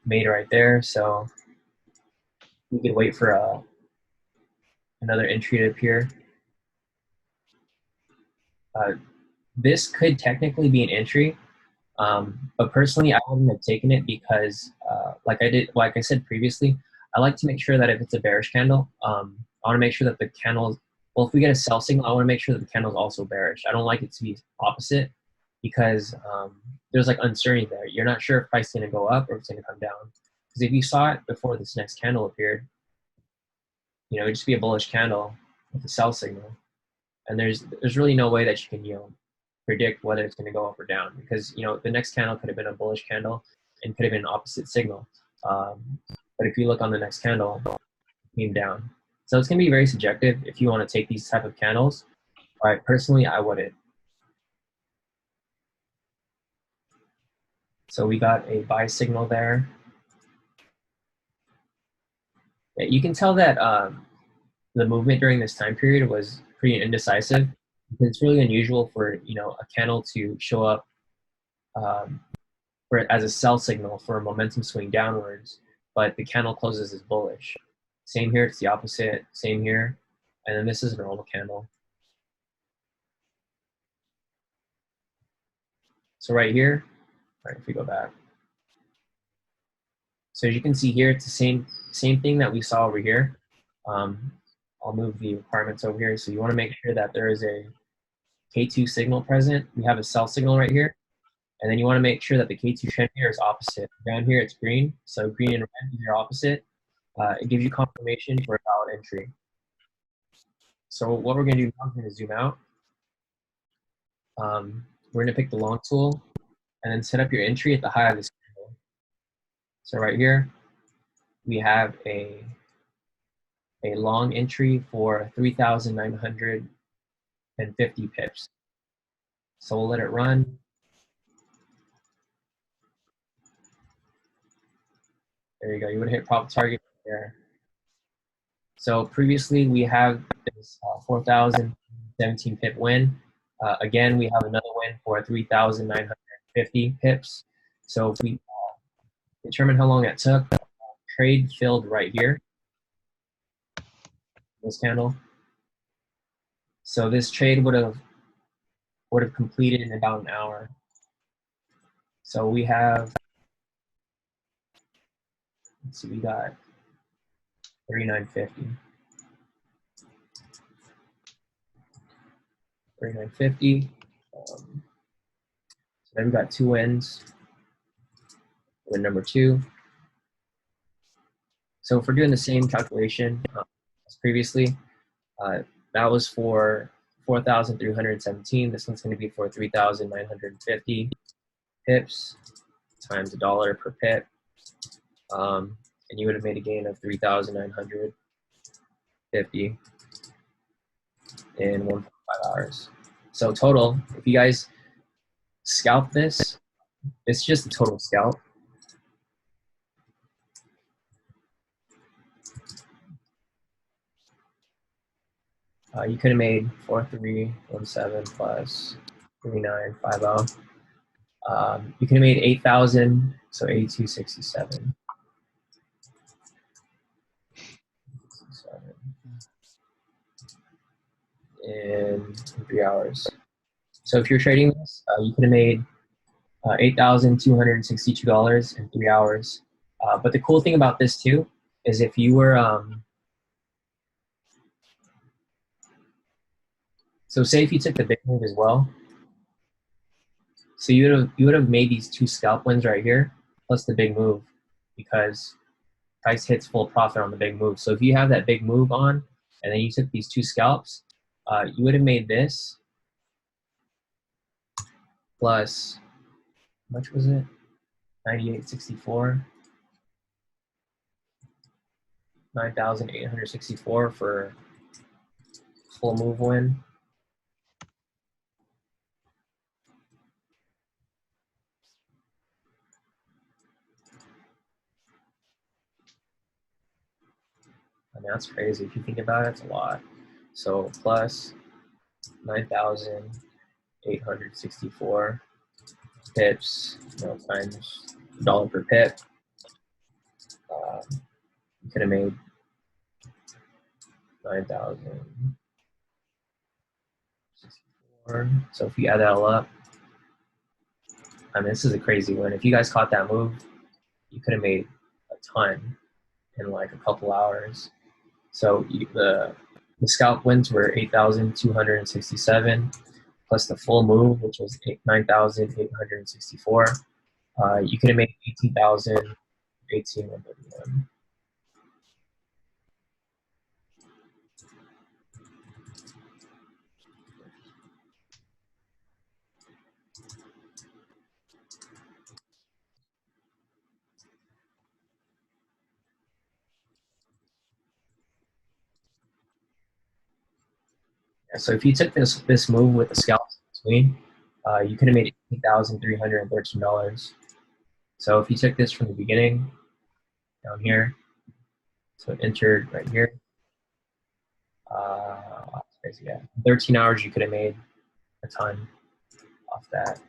made right there. So we could wait for another entry to appear. This could technically be an entry, but personally, I wouldn't have taken it because, like I said previously, I like to make sure that if it's a bearish candle, I want to make sure that the candle, well, if we get a sell signal, I want to make sure that the candle is also bearish. I don't like it to be opposite because there's like uncertainty there. You're not sure if price is going to go up or if it's going to come down. Because if you saw it before this next candle appeared, it'd just be a bullish candle with a sell signal. And there's really no way that you can, predict whether it's going to go up or down because, the next candle could have been a bullish candle and could have been an opposite signal. But if you look on the next candle, it came down. So it's going to be very subjective if you want to take these type of candles. All right, personally, I wouldn't. So we got a buy signal there. Yeah, you can tell that the movement during this time period was pretty indecisive because it's really unusual for a candle to show up as a sell signal for a momentum swing downwards, but the candle closes as bullish. Same here, it's the opposite. Same here, and then this is a normal candle. So right here, all right, if we go back. So as you can see here, it's the same thing that we saw over here. I'll move the requirements over here. So you want to make sure that there is a K2 signal present. We have a sell signal right here. And then you want to make sure that the K2 trend here is opposite. Down here it's green, so green and red are opposite. It gives you confirmation for a valid entry. So what we're going to do now is we're going to zoom out. We're going to pick the long tool and then set up your entry at the high of this candle. So right here, we have a long entry for 3,950 pips. So we'll let it run. There you go. You would hit profit target there. So previously we have this 4,017 pip win. Again, we have another win for 3,950 pips. So if we determine how long that took, trade filled right here, this candle. So this trade would have completed in about an hour. So we have, let's see, we got 39.50. 39.50. So then we got two wins. Win number 2. So if we're doing the same calculation as previously, that was for 4,317. This one's going to be for 3,950 pips times $1 per pip. And you would have made a gain of 3,950 in 1.5 hours. So total, if you guys scalp this, it's just a total scalp. You could have made 4,317 plus 3,950. You could have made 8,000, so 8,267. In 3 hours. So if you're trading this, you could have made $8,262 in 3 hours. But the cool thing about this too is if you were so say if you took the big move as well, so you would have made these 2 scalp wins right here plus the big move because price hits full profit on the big move. So if you have that big move on and then you took these 2 scalps, you would have made this plus, how much was it? 98.64. 9,864 for full move win. I mean, that's crazy. If you think about it, it's a lot. So plus 9,864 pips, times $1 per pip. You could have made 9,064. So if you add that all up, I mean, this is a crazy win. If you guys caught that move, you could have made a ton in like a couple hours. So the scalp wins were 8,267 plus the full move, which was 9,864. You could have made 18,000, 18,131. So if you took this move with the scalps in between, you could have made $18,313. So if you took this from the beginning down here, so it entered right here, yeah, 13 hours you could have made a ton off that.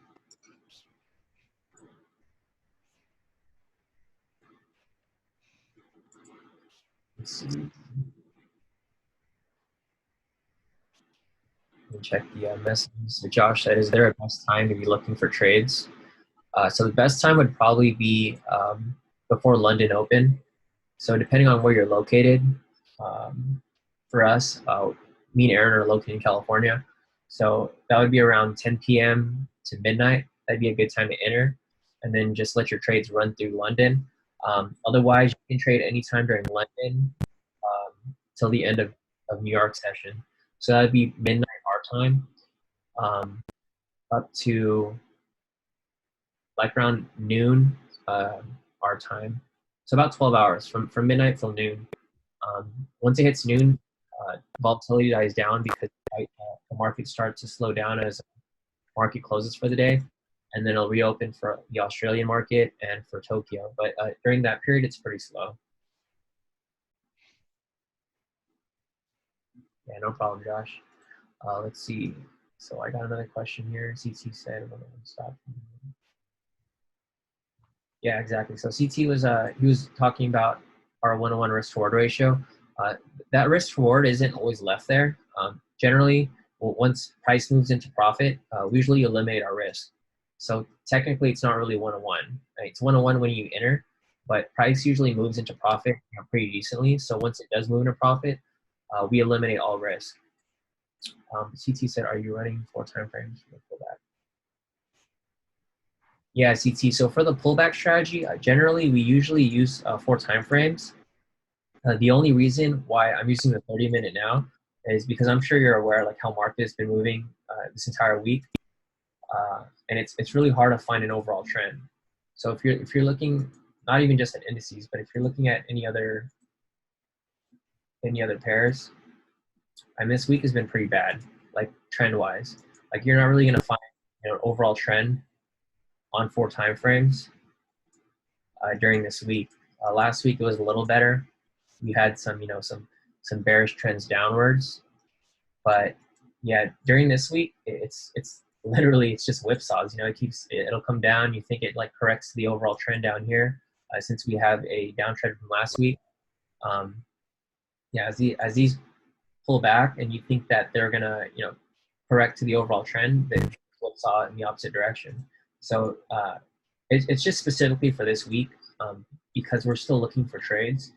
Let's see. Let me check the messages. So Josh said, is there a best time to be looking for trades? So the best time would probably be before London Open. So depending on where you're located, for us, me and Aaron are located in California. So that would be around 10 p.m. to midnight. That'd be a good time to enter. And then just let your trades run through London. Otherwise, you can trade anytime during London till the end of New York session. So that'd be midnight our time up to like around noon our time. So about 12 hours from midnight till noon. Once it hits noon, volatility dies down because the market starts to slow down as the market closes for the day, and then it'll reopen for the Australian market and for Tokyo. But during that period, it's pretty slow. Yeah, no problem, Josh. Let's see. So I got another question here. CT said, stop. Yeah, exactly. So CT was he was talking about our 1-to-1 risk reward ratio, that risk reward isn't always left there. Generally, once price moves into profit, we usually eliminate our risk. So technically, it's not really 1-to-1. Right? It's 1-to-1 when you enter, but price usually moves into profit pretty decently. So once it does move into profit, we eliminate all risk. CT said, "Are you running 4 time frames for pullback?" Yeah, CT. So for the pullback strategy, generally we usually use 4 time frames. The only reason why I'm using the 30-minute now is because I'm sure you're aware like how market has been moving this entire week, and it's really hard to find an overall trend. So if you're looking not even just at indices, but if you're looking at any other pairs, and this week has been pretty bad, like trend wise. Like you're not really gonna find an overall trend on 4 time frames during this week. Last week it was a little better. We had some bearish trends downwards, but yeah, during this week it's literally it's just whipsaws. It'll come down. You think it like corrects the overall trend down here since we have a downtrend from last week. Yeah, as these pull back and you think that they're gonna correct to the overall trend, they whipsaw in the opposite direction. So it's just specifically for this week because we're still looking for trades.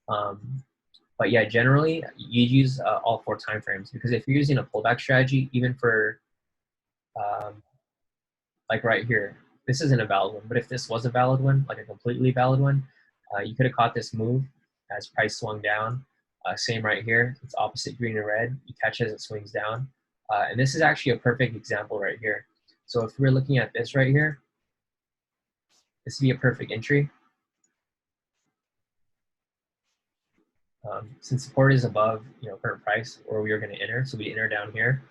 But yeah, generally you use all 4 time frames, because if you're using a pullback strategy, even for like right here, this isn't a valid one, but if this was a valid one, like a completely valid one, you could have caught this move as price swung down. Same right here, it's opposite green and red. You catch it as it swings down. And this is actually a perfect example right here. So if we're looking at this right here, this would be a perfect entry. Since support is above current price, or we are going to enter, so we enter down here.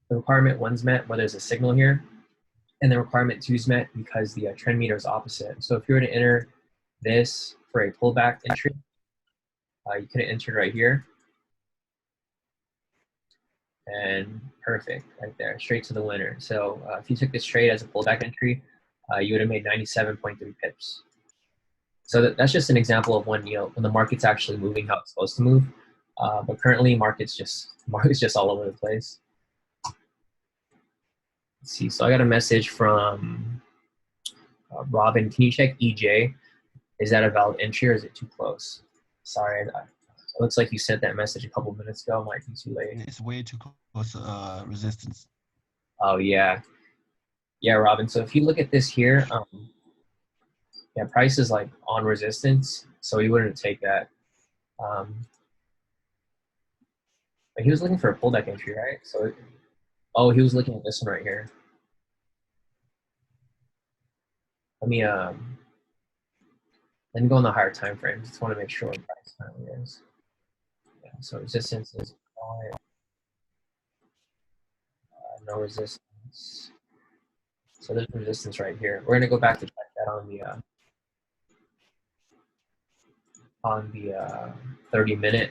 The requirement 1's met where there's a signal here, and the requirement 2's met because the trend meter is opposite. So if you were to enter this for a pullback entry, you could have entered right here, and perfect right there, straight to the winner. So if you took this trade as a pullback entry, you would have made 97.3 pips. So that's just an example of when the market's actually moving how it's supposed to move. But currently, market's just all over the place. Let's see. So I got a message from Robin. Can you check EJ? Is that a valid entry, or is it too close? Sorry, it looks like you sent that message a couple minutes ago. Might be too late. It's way too close to resistance. Oh yeah, Robin. So if you look at this here, yeah, price is like on resistance, so he wouldn't take that. But he was looking for a pullback entry, right? So, he was looking at this one right here. Let me go on the higher time frames. Just want to make sure what price finally is. Yeah, so resistance is no resistance. So there's resistance right here. We're gonna go back to check that on the 30-minute.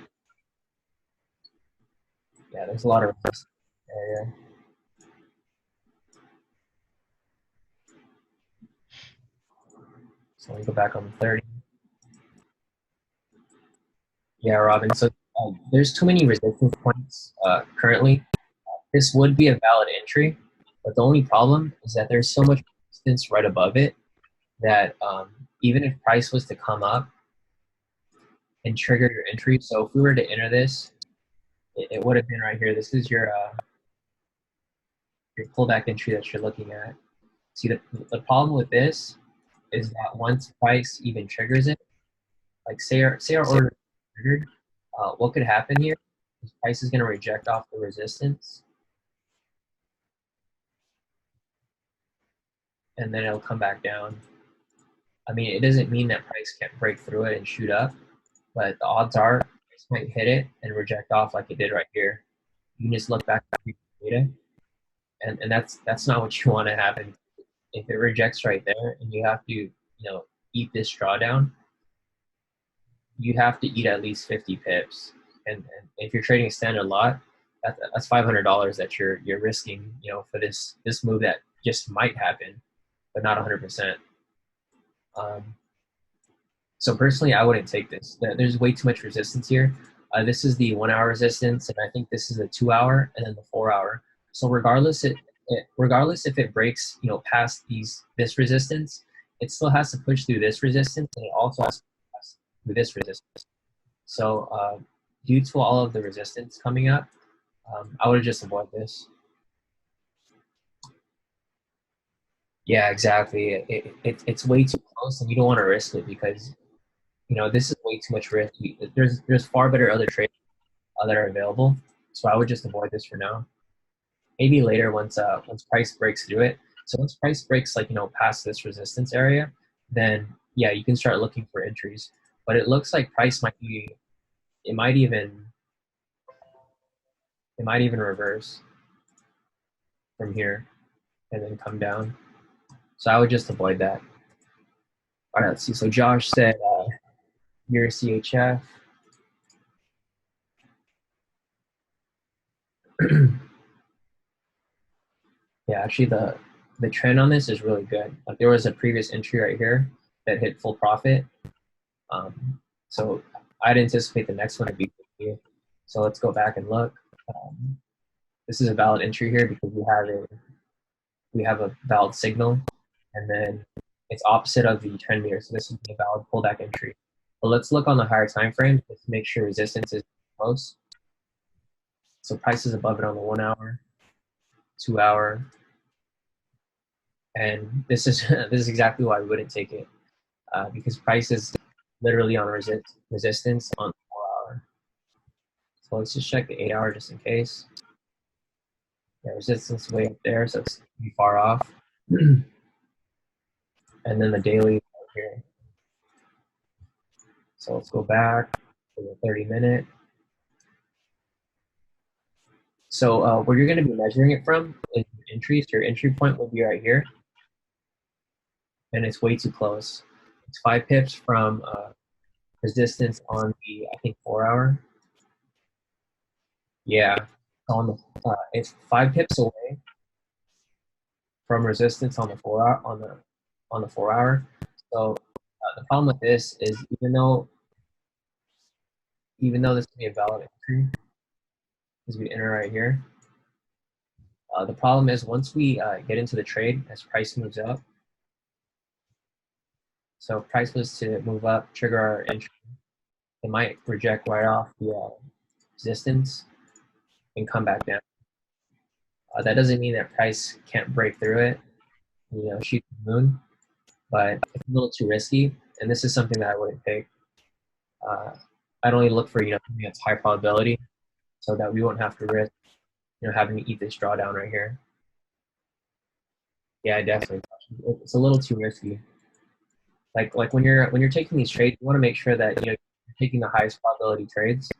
Yeah, there's a lot of resistance area. So let me go back on the 30. Yeah, Robin. So there's too many resistance points currently. This would be a valid entry, but the only problem is that there's so much resistance right above it that even if price was to come up and trigger your entry, so if we were to enter this, it would have been right here. This is your pullback entry that you're looking at. See, the problem with this is that once price even triggers it, like say our order is triggered, what could happen here is price is going to reject off the resistance, and then it'll come back down. I mean, it doesn't mean that price can't break through it and shoot up, but the odds are price might hit it and reject off like it did right here. You can just look back at the data, and that's not what you want to happen. If it rejects right there and you have to eat this drawdown, you have to eat at least 50 pips. And if you're trading a standard lot, that's $500 that you're risking, for this move that just might happen, but not 100%. So personally, I wouldn't take this. There's way too much resistance here. This is the 1 hour resistance, and I think this is the 2 hour and then the 4 hour. So regardless, regardless if it breaks, past this resistance, it still has to push through this resistance, and it also has to pass through this resistance. So due to all of the resistance coming up, I would just avoid this. Yeah, exactly. It's way too close, and you don't want to risk it because this is way too much risk. There's far better other trades that are available, so I would just avoid this for now. Maybe later once price breaks through it. So once price breaks past this resistance area, then yeah, you can start looking for entries. But it looks like price it might even reverse from here and then come down. So I would just avoid that. All right, let's see. So Josh said your CHF. Yeah, actually the trend on this is really good. Like there was a previous entry right here that hit full profit. So I'd anticipate the next one to be good. So let's go back and look. This is a valid entry here because we have a valid signal, and then it's opposite of the trend mirror. So this would be a valid pullback entry. But let's look on the higher time frame to make sure resistance is close. So price is above it on the 1 hour, 2 hour, and this is this is exactly why we wouldn't take it because price is literally on resistance on the 4 hour. So let's just check the 8 hour just in case. Yeah, resistance way up there, so it's pretty far off. And then the daily right here. So let's go back to the 30-minute. So where you're going to be measuring it from is entries. Your entry point will be right here, and it's way too close. It's 5 pips from resistance on the, I think, 4 hour. Yeah, it's 5 pips away from resistance on the 4 hour on the 4 hour. So the problem with this is even though this can be a valid entry, because we enter right here, the problem is once we get into the trade as price moves up. So if price was to move up, trigger our entry, it might reject right off the resistance and come back down. That doesn't mean that price can't break through it, shoot the moon, but it's a little too risky, and this is something that I wouldn't take. I'd only look for something that's high probability, so that we won't have to risk having to eat this drawdown right here. Yeah, definitely. It's a little too risky. Like when you're taking these trades, you want to make sure that you're taking the highest probability trades,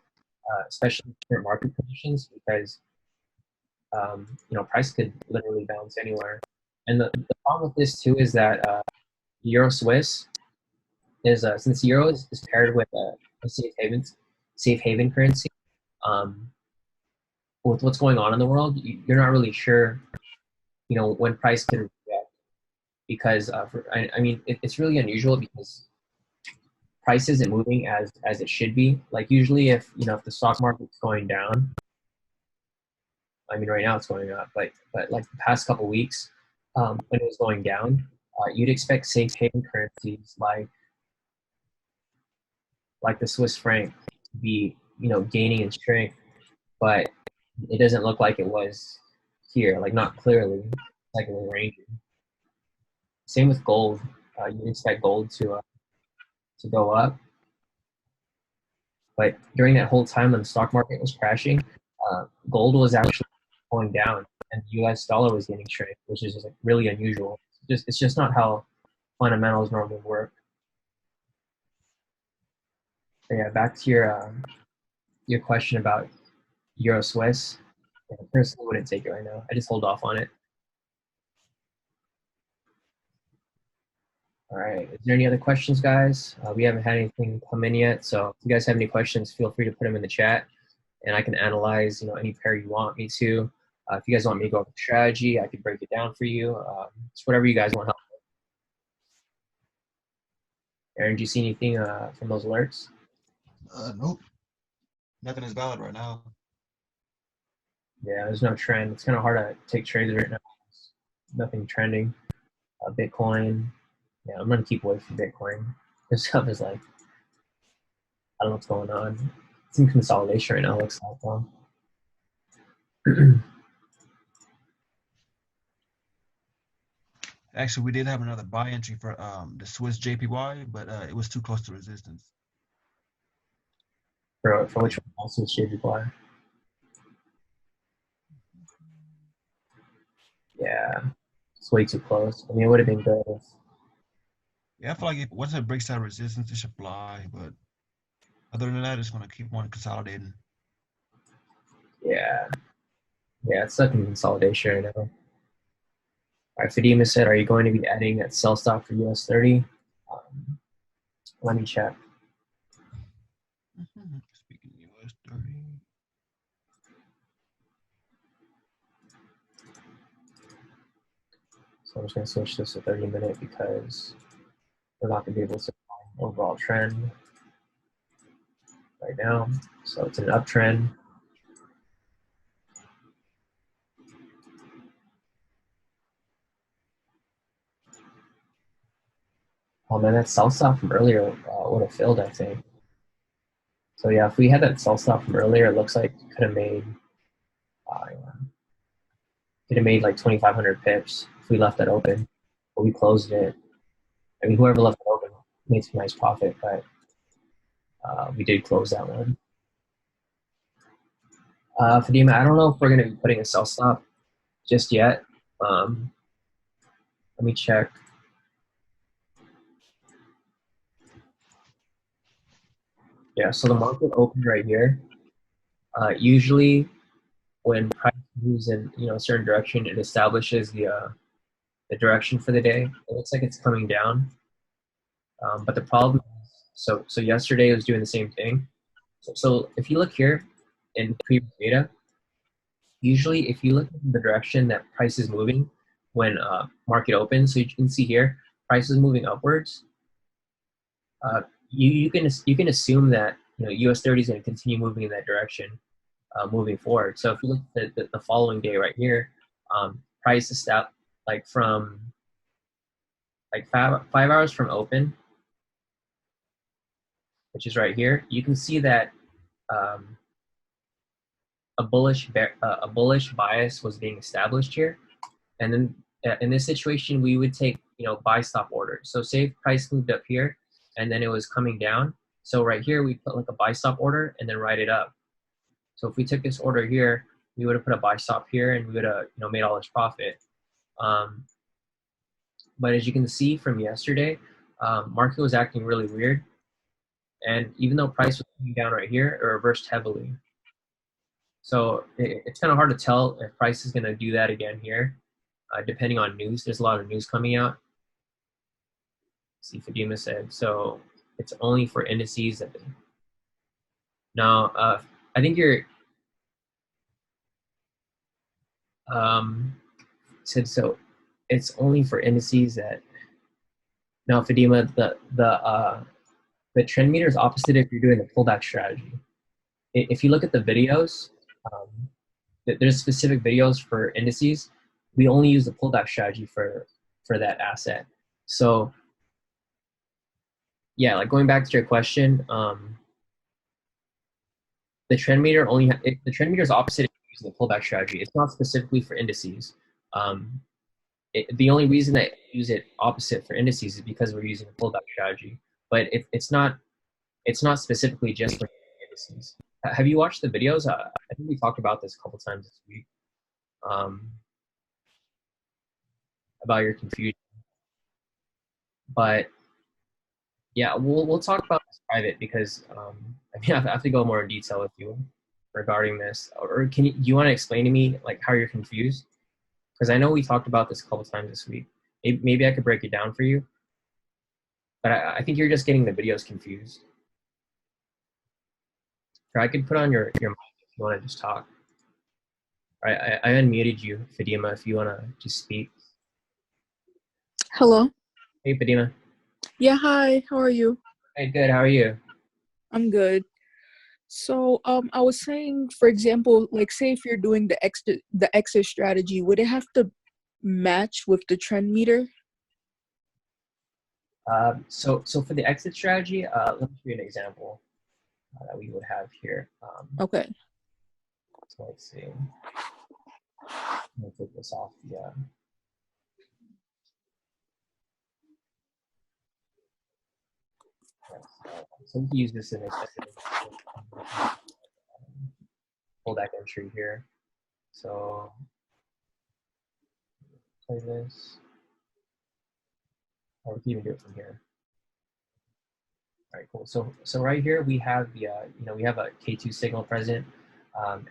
especially in current market conditions, because price could literally bounce anywhere. And the problem with this too is that Euro Swiss is since Euro is paired with a safe haven currency. With what's going on in the world, you're not really sure, when price could react, because I mean it's really unusual because price isn't moving as it should be. Like usually, if if the stock market's going down, I mean right now it's going up, but like the past couple weeks, when it was going down, you'd expect safe haven currencies like the Swiss franc to be gaining in strength, but it doesn't look like it was here, like not clearly, like in the range. Same with gold. You'd expect gold to go up, but during that whole time when the stock market was crashing, gold was actually going down, and the U.S. dollar was gaining strength, which is like really unusual. It's just not how fundamentals normally work. So yeah, back to your question about Euro Swiss. I personally wouldn't take it right now. I just hold off on it. All right. Is there any other questions, guys? We haven't had anything come in yet, so if you guys have any questions, feel free to put them in the chat, and I can analyze any pair you want me to. If you guys want me to go over strategy, I could break it down for you. It's whatever you guys want help Aaron, did you see anything from those alerts? Nope. Nothing is valid right now. Yeah, there's no trend. It's kind of hard to take trades right now. Nothing trending. Bitcoin. Yeah, I'm gonna keep away from Bitcoin. This stuff is like, I don't know what's going on. It's in consolidation right now. Looks like Actually, we did have another buy entry for the Swiss JPY, but it was too close to resistance. for which one? Also JPY. Yeah, it's way too close. I mean, it would have been good if. Yeah, I feel like once it breaks that resistance, it should fly. But other than that, it's going to keep on consolidating. Yeah, it's stuck in consolidation right now. All right, Fadima said, "Are you going to be adding that sell stop for US 30?" Let me check. Speaking US 30. So I'm just going to switch this to 30-minute because we're not going to be able to find overall trend right now. So it's an uptrend. Oh man, that sell stop from earlier would have failed, I think. So yeah, if we had that sell stop from earlier, it looks like it could have made like 2,500 pips if we left that open, but we closed it. I mean, whoever left it open made some nice profit, but we did close that one. Fadima, I don't know if we're going to be putting a sell stop just yet. Let me check. Yeah, so the market opened right here. Usually, when price moves in a certain direction, it establishes the direction for the day. It looks like it's coming down, but the problem is, so yesterday it was doing the same thing. So if you look here in previous data, usually if you look in the direction that price is moving when market opens, so you can see here, price is moving upwards. You can assume that US 30 is going to continue moving in that direction moving forward. So if you look at the following day right here, price is like from like 5 hours from open, which is right here. You can see that a bullish bias was being established here, and then in this situation we would take buy stop order. So say if price moved up here and then it was coming down, so right here we put like a buy stop order and then write it up. So if we took this order here, we would have put a buy stop here and we would have made all this profit. But as you can see from yesterday, market was acting really weird, and even though price was coming down right here, it reversed heavily. So it's kind of hard to tell if price is going to do that again here, depending on news. There's a lot of news coming out. See, Fadima said, so it's only for indices. Now, I think you're said so. It's only for indices that. Now, Fadima, the trend meter is opposite if you're doing the pullback strategy. If you look at the videos, there's specific videos for indices. We only use the pullback strategy for that asset. So yeah, like going back to your question, the trend meter the trend meter is opposite if you're using the pullback strategy. It's not specifically for indices. The only reason that I use it opposite for indices is because we're using a pullback strategy. But it's not specifically just for indices. Have you watched the videos? I think we talked about this a couple times this week. About your confusion. But yeah, we'll talk about this private because I mean I have to go more in detail with you regarding this. Or do you want to explain to me like how you're confused? Because I know we talked about this a couple times this week. Maybe I could break it down for you. But I think you're just getting the videos confused. Or I could put on your mic if you want to just talk. All right, I unmuted you, Fadima, if you want to just speak. Hello. Hey, Fadima. Yeah, hi. How are you? Hey, good. How are you? I'm good. So, I was saying, for example, like say if you're doing the exit strategy, would it have to match with the trend meter? So for the exit strategy, let me show you an example that we would have here. Okay. So let's see. Let me take this off the. So we can use this in a pullback entry here. So play this, or we can even do it from here. All right, cool. So right here we have the we have a K2 signal present,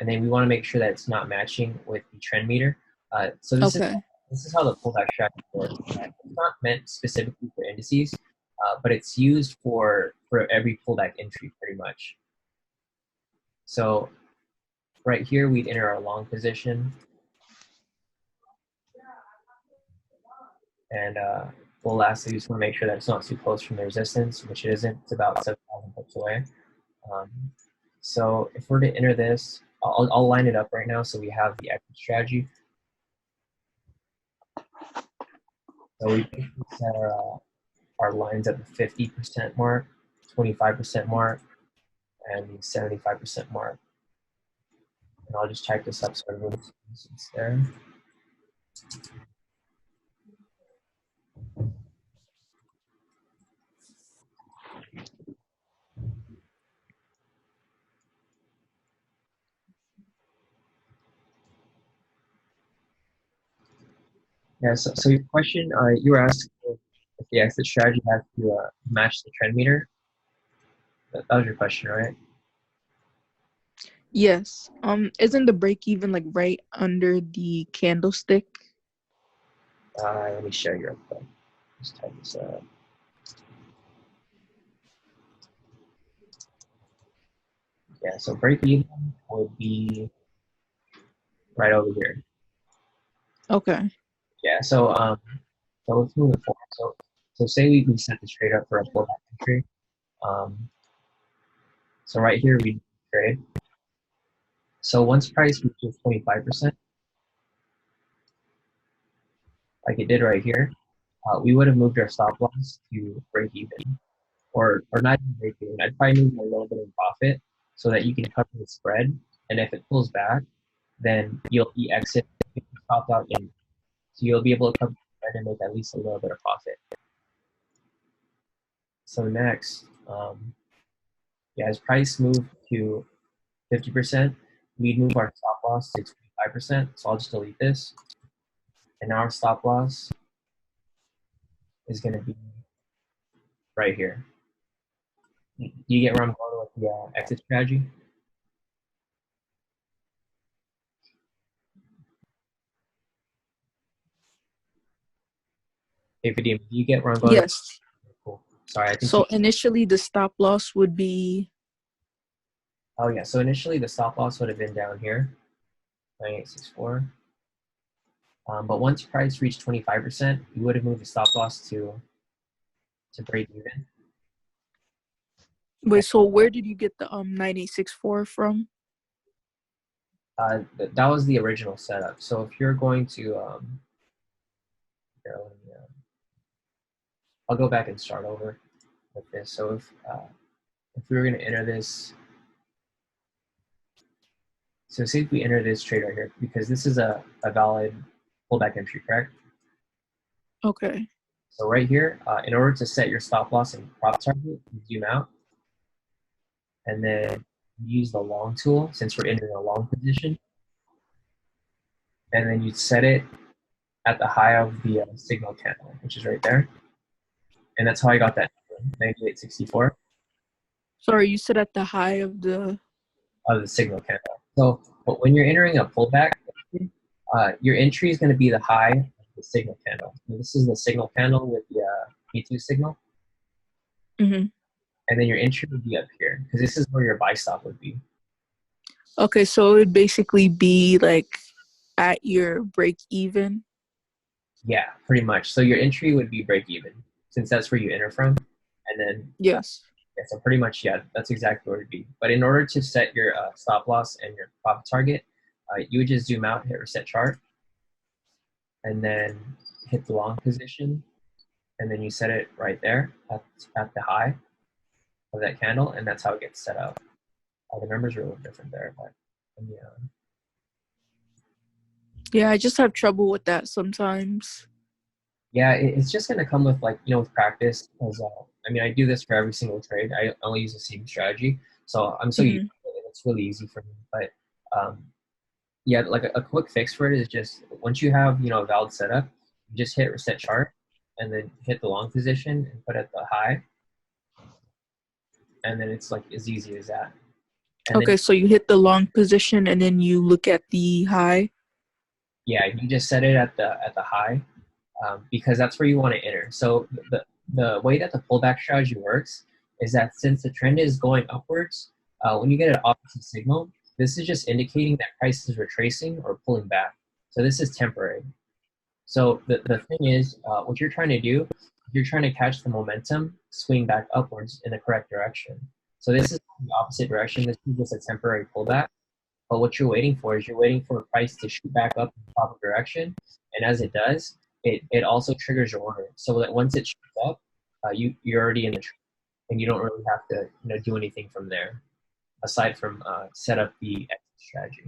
and then we want to make sure that it's not matching with the trend meter. So this Okay. is how the pullback strategy works. It's not meant specifically for indices, but it's used for every pullback entry pretty much. So right here we'd enter our long position, and well, lastly, we just want to make sure that it's not too close from the resistance, which it isn't. It's about 7,000 pips away. So if we're to enter this, I'll line it up right now so we have the exit strategy. So we set our lines at the 50% mark, 25% mark, and the 75% mark. And I'll just type this up so everyone's there. Yeah, so your question, you were asking if the exit strategy has to match the trend meter. That was your question, right? Yes. Isn't the break even like right under the candlestick? Let me share your info. Just type this up. Yeah, so break even would be right over here. Okay. Yeah, so let's move it forward. So say we set the trade up for a pullback entry. So right here we trade. So once price reaches 25%, like it did right here, we would have moved our stop loss to break even, or not even break even. I'd probably move a little bit in profit so that you can cover the spread. And if it pulls back, then you'll exit, stop out in. So you'll be able to cover the spread and make at least a little bit of profit. So next, as price moved to 50%, we'd move our stop loss to 25%. So I'll just delete this. And now our stop loss is going to be right here. Do you get where I'm going with the exit strategy? Hey, Vadim, do you get where I'm going? Yes. Cool. Sorry, I think So initially the stop loss would be. Oh yeah, so initially the stop loss would have been down here, 9864. But once price reached 25%, you would have moved the stop loss to break even. Wait, so where did you get the 9864 from? That was the original setup. So if you're going to, here, I'll go back and start over with this. So if we were going to enter this, so say if we enter this trade right here, because this is a valid pullback entry, correct? Okay. So right here, in order to set your stop loss and profit target, you zoom out, and then use the long tool since we're entering a long position, and then you set it at the high of the signal candle, which is right there, and that's how I got that 9864 Sorry, you said at the high of the. of the signal candle. So, but when you're entering a pullback, your entry is going to be the high of the signal candle. And this is the signal candle with the E2 signal. Mm-hmm. And then your entry would be up here because this is where your buy stop would be. Okay, so it would basically be like at your break even. Yeah, pretty much. So your entry would be break even. since that's where you enter from. And then, Yes. yeah, so pretty much, yeah, that's exactly where it'd be. But in order to set your stop loss and your profit target, you would just zoom out, hit reset chart, and then hit the long position, and then you set it right there at the high of that candle, and that's how it gets set up. The numbers are a little different there, but yeah. Yeah, I just have trouble with that sometimes. Yeah, it's just going to come with, like, with practice. Because, I mean, I do this for every single trade. I only use the same strategy. So I'm so used to it. It's really easy for me. But, yeah, like a quick fix for it is just once you have, a valid setup, you just hit reset chart and then hit the long position and put it at the high. And then it's like as easy as that. And Okay, so you hit the long position and then you look at the high. Yeah, you just set it at the high. Because that's where you want to enter. So the way that the pullback strategy works is that since the trend is going upwards, when you get an opposite signal, this is just indicating that price is retracing or pulling back. So this is temporary. So the thing is, what you're trying to do, you're trying to catch the momentum, swing back upwards in the correct direction. So this is the opposite direction. This is just a temporary pullback. But what you're waiting for is you're waiting for a price to shoot back up in the proper direction. And as it does, it also triggers your order. So that once it shoots up, you're already in the trade, and you don't really have to do anything from there, aside from set up the exit strategy.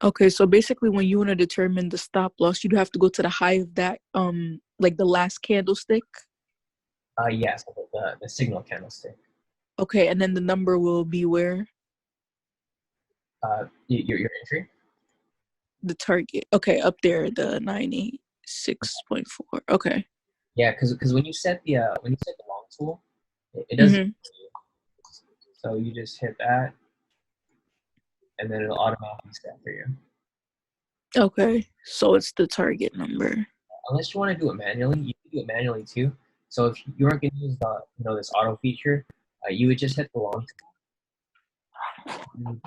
Okay, so basically when you want to determine the stop loss, you'd have to go to the high of that, like the last candlestick. Yes, the signal candlestick. Okay, and then the number will be where? Your entry. The target. Okay, up there, the 986.4. Okay. Yeah, because when you set the long tool, it doesn't. So you just hit that, and then it'll automatically set for you. Okay, so it's the target number. Unless you want to do it manually, you can do it manually too. So if you aren't going to use the this auto feature, you would just hit the long tool. You'll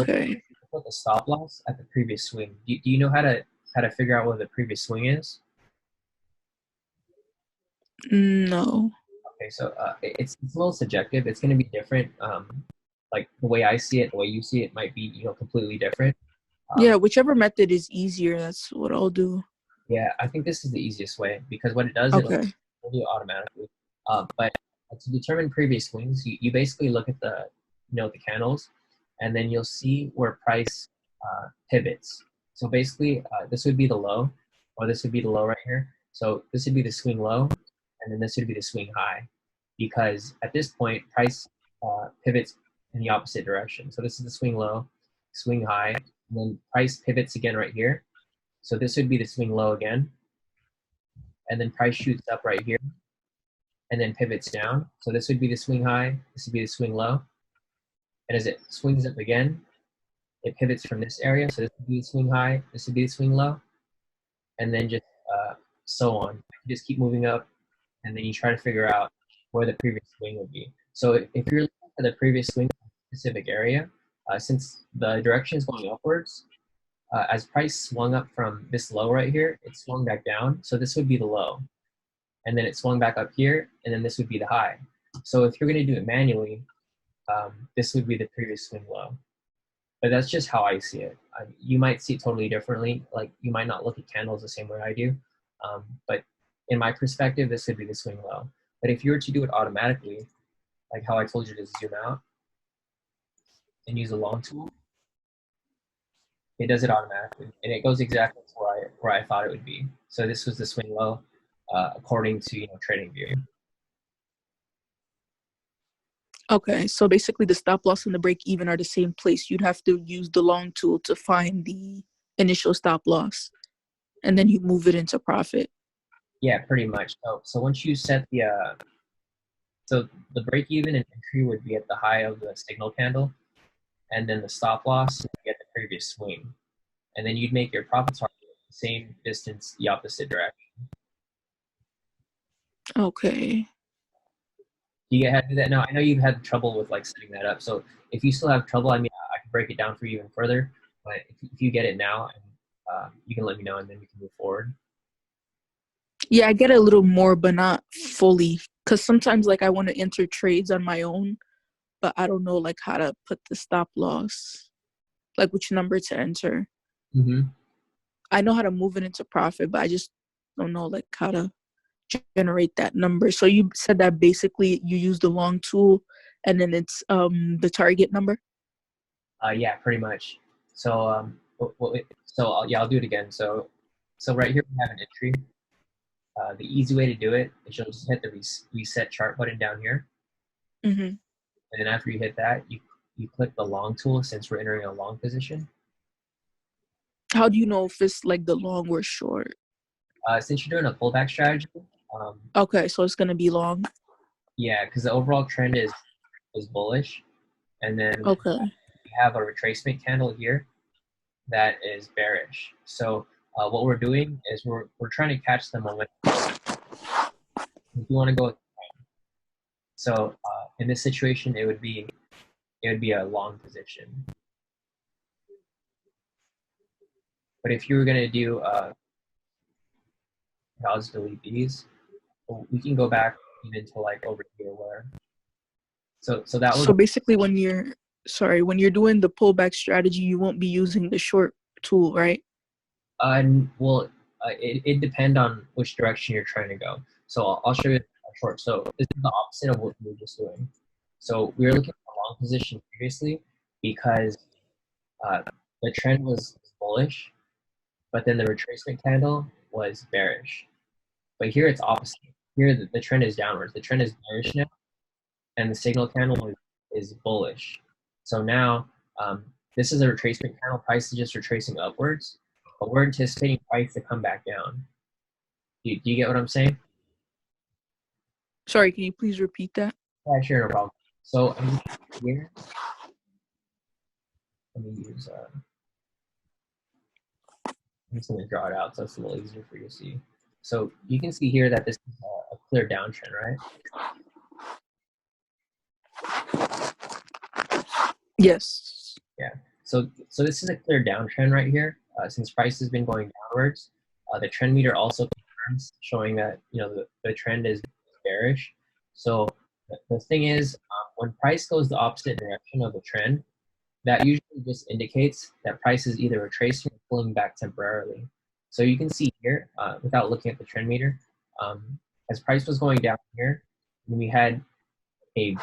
Okay. put the stop loss at the previous swing. Do you know how to figure out what the previous swing is? No. Okay, so it's a little subjective. It's going to be different. Like the way I see it, the way you see it might be completely different. Yeah, whichever method is easier, that's what I'll do. Yeah, I think this is the easiest way because what it does, it'll do it automatically. But to determine previous swings, you basically look at the candles, and then you'll see where price pivots. So basically, this would be the low, or this would be the low right here. So this would be the swing low, and then this would be the swing high, because at this point, price pivots in the opposite direction. So this is the swing low, swing high, and then price pivots again right here. So this would be the swing low again, and then price shoots up right here, and then pivots down. So this would be the swing high, this would be the swing low, and as it swings up again, it pivots from this area. So this would be the swing high, this would be the swing low, and then just so on. You just keep moving up, and then you try to figure out where the previous swing would be. So if you're looking for the previous swing in a specific area, since the direction is going upwards, as price swung up from this low right here, it swung back down. So this would be the low. And then it swung back up here, and then this would be the high. So if you're going to do it manually, this would be the previous swing low. But that's just how I see it. You might see it totally differently. Like, you might not look at candles the same way I do. But in my perspective, this would be the swing low. But if you were to do it automatically, like how I told you to zoom out and use a long tool, it does it automatically, and it goes exactly to where I thought it would be. So this was the swing low, according to TradingView. Okay, so basically the stop loss and the break even are the same place. You'd have to use the long tool to find the initial stop loss, and then you move it into profit. Yeah, pretty much. So once you set the so the break even and entry would be at the high of the signal candle, and then the stop loss would be at the previous swing, and then you'd make your profit target the same distance, the opposite direction. Okay. Do you have to do that now? I know you've had trouble with setting that up. So if you still have trouble, I mean, I can break it down for you even further. But if you get it now, you can let me know and then we can move forward. Yeah, I get a little more, but not fully. Because sometimes, like, I want to enter trades on my own, but I don't know, like, how to put the stop loss, like, which number to enter. Mm-hmm. I know how to move it into profit, but I just don't know, like, how to generate that number. So you said that basically you use the long tool, and then it's the target number? Yeah, pretty much. So, I'll do it again. So right here we have an entry. The easy way to do it is you'll just hit the reset chart button down here. Mm-hmm. And then after you hit that, you click the long tool since we're entering a long position. How do you know if it's like the long or short? Since you're doing a pullback strategy, Okay, so it's gonna be long. yeah, because the overall trend is bullish, and then Okay. we have a retracement candle here that is bearish. So what we're doing is we're trying to catch the momentum. If you want to go with so in this situation, it would be a long position. But if you were gonna do, I'll just delete these. We can go back even to like over here where. So that was. So basically, when you're doing the pullback strategy, you won't be using the short tool, right? Well, it depends on which direction you're trying to go. So I'll show you a short. So this is the opposite of what we were just doing. So we were looking at a long position previously because the trend was bullish, but then the retracement candle was bearish. But here it's opposite. Here the trend is downwards. The trend is bearish now, and the signal candle is bullish. So now this is a retracement candle. Price is just retracing upwards, but we're anticipating price to come back down. Do you get what I'm saying? Sorry, can you please repeat that? Yeah, sure, no problem. So here, let me use. I'm just going to draw it out so it's a little easier for you to see. So you can see here that this is a clear downtrend, right? Yes. Yeah. So this is a clear downtrend right here. Since price has been going downwards, the trend meter also confirms, showing that the trend is bearish. So the thing is, when price goes the opposite direction of the trend, that usually just indicates that price is either retracing or pulling back temporarily. So you can see here, without looking at the trend meter, as price was going down here, we had a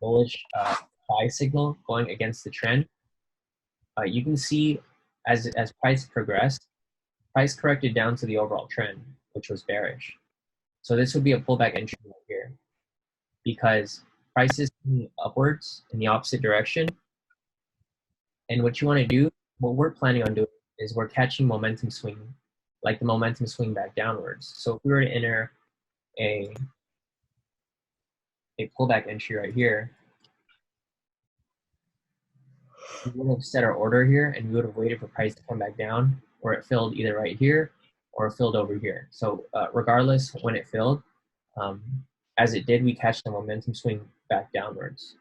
bullish buy signal going against the trend. You can see as price progressed, price corrected down to the overall trend, which was bearish. So this would be a pullback entry right here because price is moving upwards in the opposite direction. And what you want to do, what we're planning on doing is we're catching momentum swing, like the momentum swing back downwards. So if we were to enter a pullback entry right here, we would have set our order here and we would have waited for price to come back down, or it filled either right here or it filled over here. So regardless when it filled, as it did, we catch the momentum swing back downwards.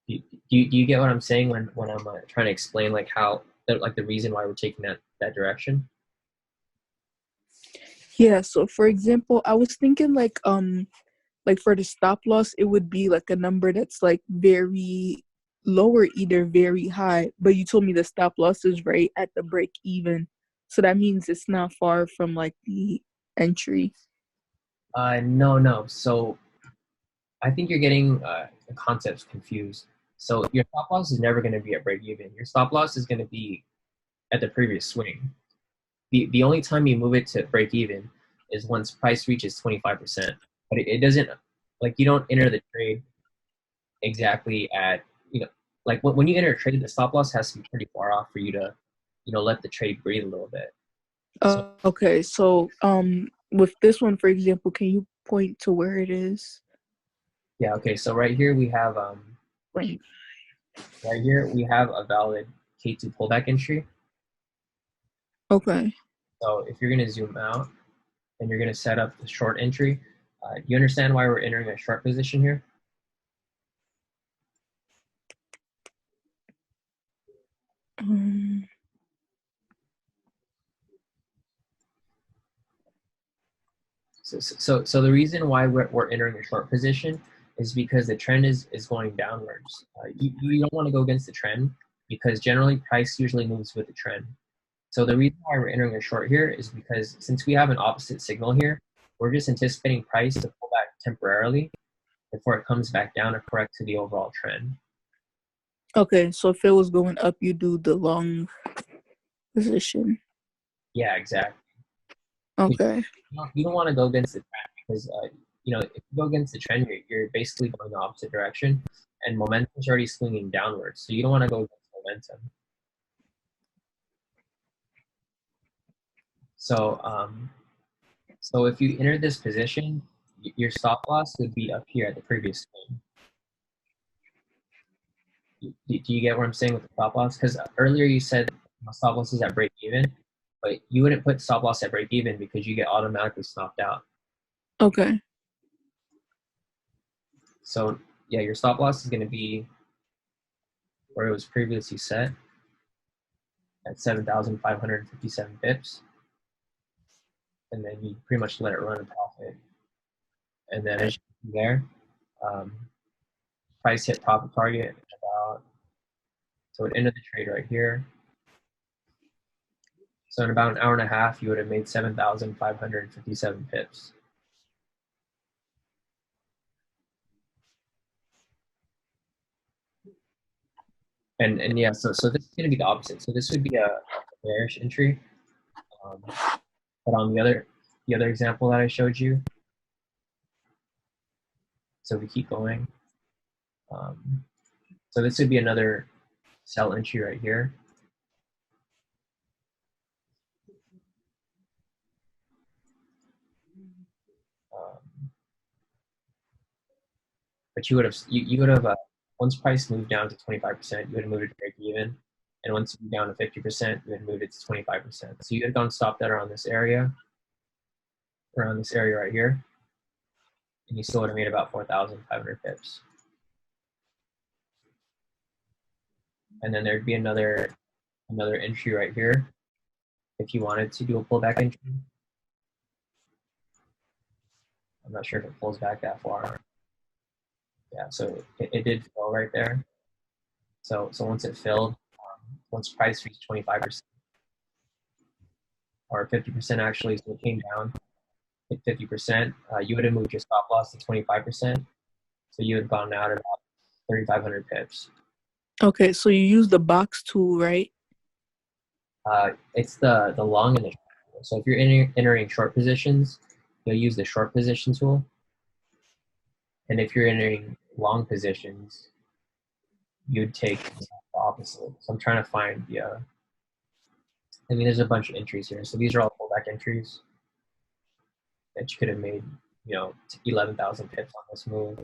Do you get what I'm saying when I'm trying to explain like how the reason why we're taking that direction? Yeah, so for example, I was thinking like for the stop loss, it would be like a number that's like very low or either very high, but you told me the stop loss is right at the break even, so that means it's not far from like the entry. No. So I think you're getting the concepts confused. So your stop loss is never going to be at break even. Your stop loss is going to be at the previous swing. The only time you move it to break even is once price reaches 25%. But it doesn't, like, you don't enter the trade exactly at, like when you enter a trade, the stop loss has to be pretty far off for you to, let the trade breathe a little bit. Okay, so with this one, for example, can you point to where it is? Yeah, okay, so right here we have a valid K2 pullback entry. Okay. So if you're going to zoom out and you're going to set up the short entry, you understand why we're entering a short position here? So the reason why we're entering a short position is because the trend is going downwards. You don't want to go against the trend because generally price usually moves with the trend. So the reason why we're entering a short here is because since we have an opposite signal here, we're just anticipating price to pull back temporarily before it comes back down to correct to the overall trend. Okay, so if it was going up, you do the long position. Yeah, exactly. Okay. You don't want to go against the trend because you know, if you go against the trend, you're basically going the opposite direction, and momentum's already swinging downwards. So you don't want to go against momentum. So if you enter this position, your stop loss would be up here at the previous swing. Do you get what I'm saying with the stop loss? Because earlier you said stop loss is at break even, but you wouldn't put stop loss at break even because you get automatically stopped out. Okay. So yeah, your stop loss is going to be where it was previously set at 7,557 pips, and then you pretty much let it run a profit. And then as you can see there, price hit profit target about, so it ended the trade right here. So in about an hour and a half, you would have made 7,557 pips. And yeah, so this is going to be the opposite. So this would be a bearish entry. But on the other example that I showed you, so we keep going. So this would be another sell entry right here. But you would have once price moved down to 25%, you would have moved it to break even, and once you moved down to 50%, you would have moved it to 25%. So you would have gone stop that around this area right here, and you still would have made about 4,500 pips. And then there'd be another entry right here if you wanted to do a pullback entry. I'm not sure if it pulls back that far. Yeah, so it did fill right there. So once it filled, once price reached 25%, or 50% actually, so it came down, hit 50%, you would have moved your stop loss to 25%. So you would have gone out at about 3,500 pips. Okay, so you use the box tool, right? It's the long and the short. So if you're entering short positions, you'll use the short position tool. And if you're entering long positions, you'd take the opposite. So I'm trying to find the, I mean, there's a bunch of entries here. So these are all pullback entries that you could have made, you know, 11,000 pips on this move.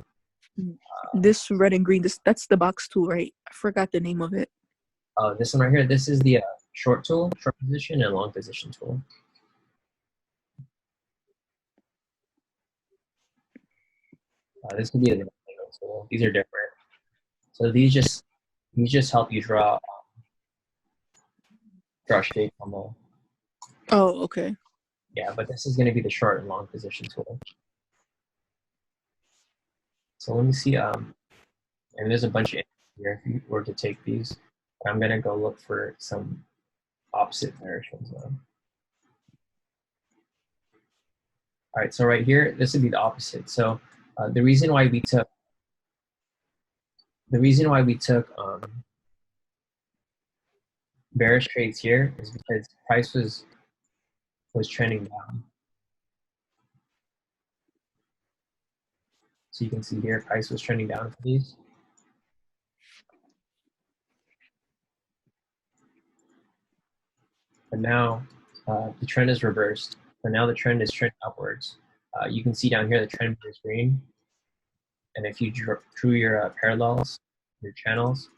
This red and green, that's the box tool, right? I forgot the name of it. This one right here, this is the short tool, short position, and long position tool. This could be the tool. These are different. So these just help you draw shape on the. Oh, okay. Yeah, but this is going to be the short and long position tool. So let me see. And there's a bunch of here if you were to take these. I'm going to go look for some opposite directions now. All right, so right here, this would be the opposite. So the reason why we took bearish trades here is because price was trending down. So you can see here, price was trending down for these. But now the trend is reversed. So now the trend is trending upwards. You can see down here the trend is green. And if you drew your parallels, your channels,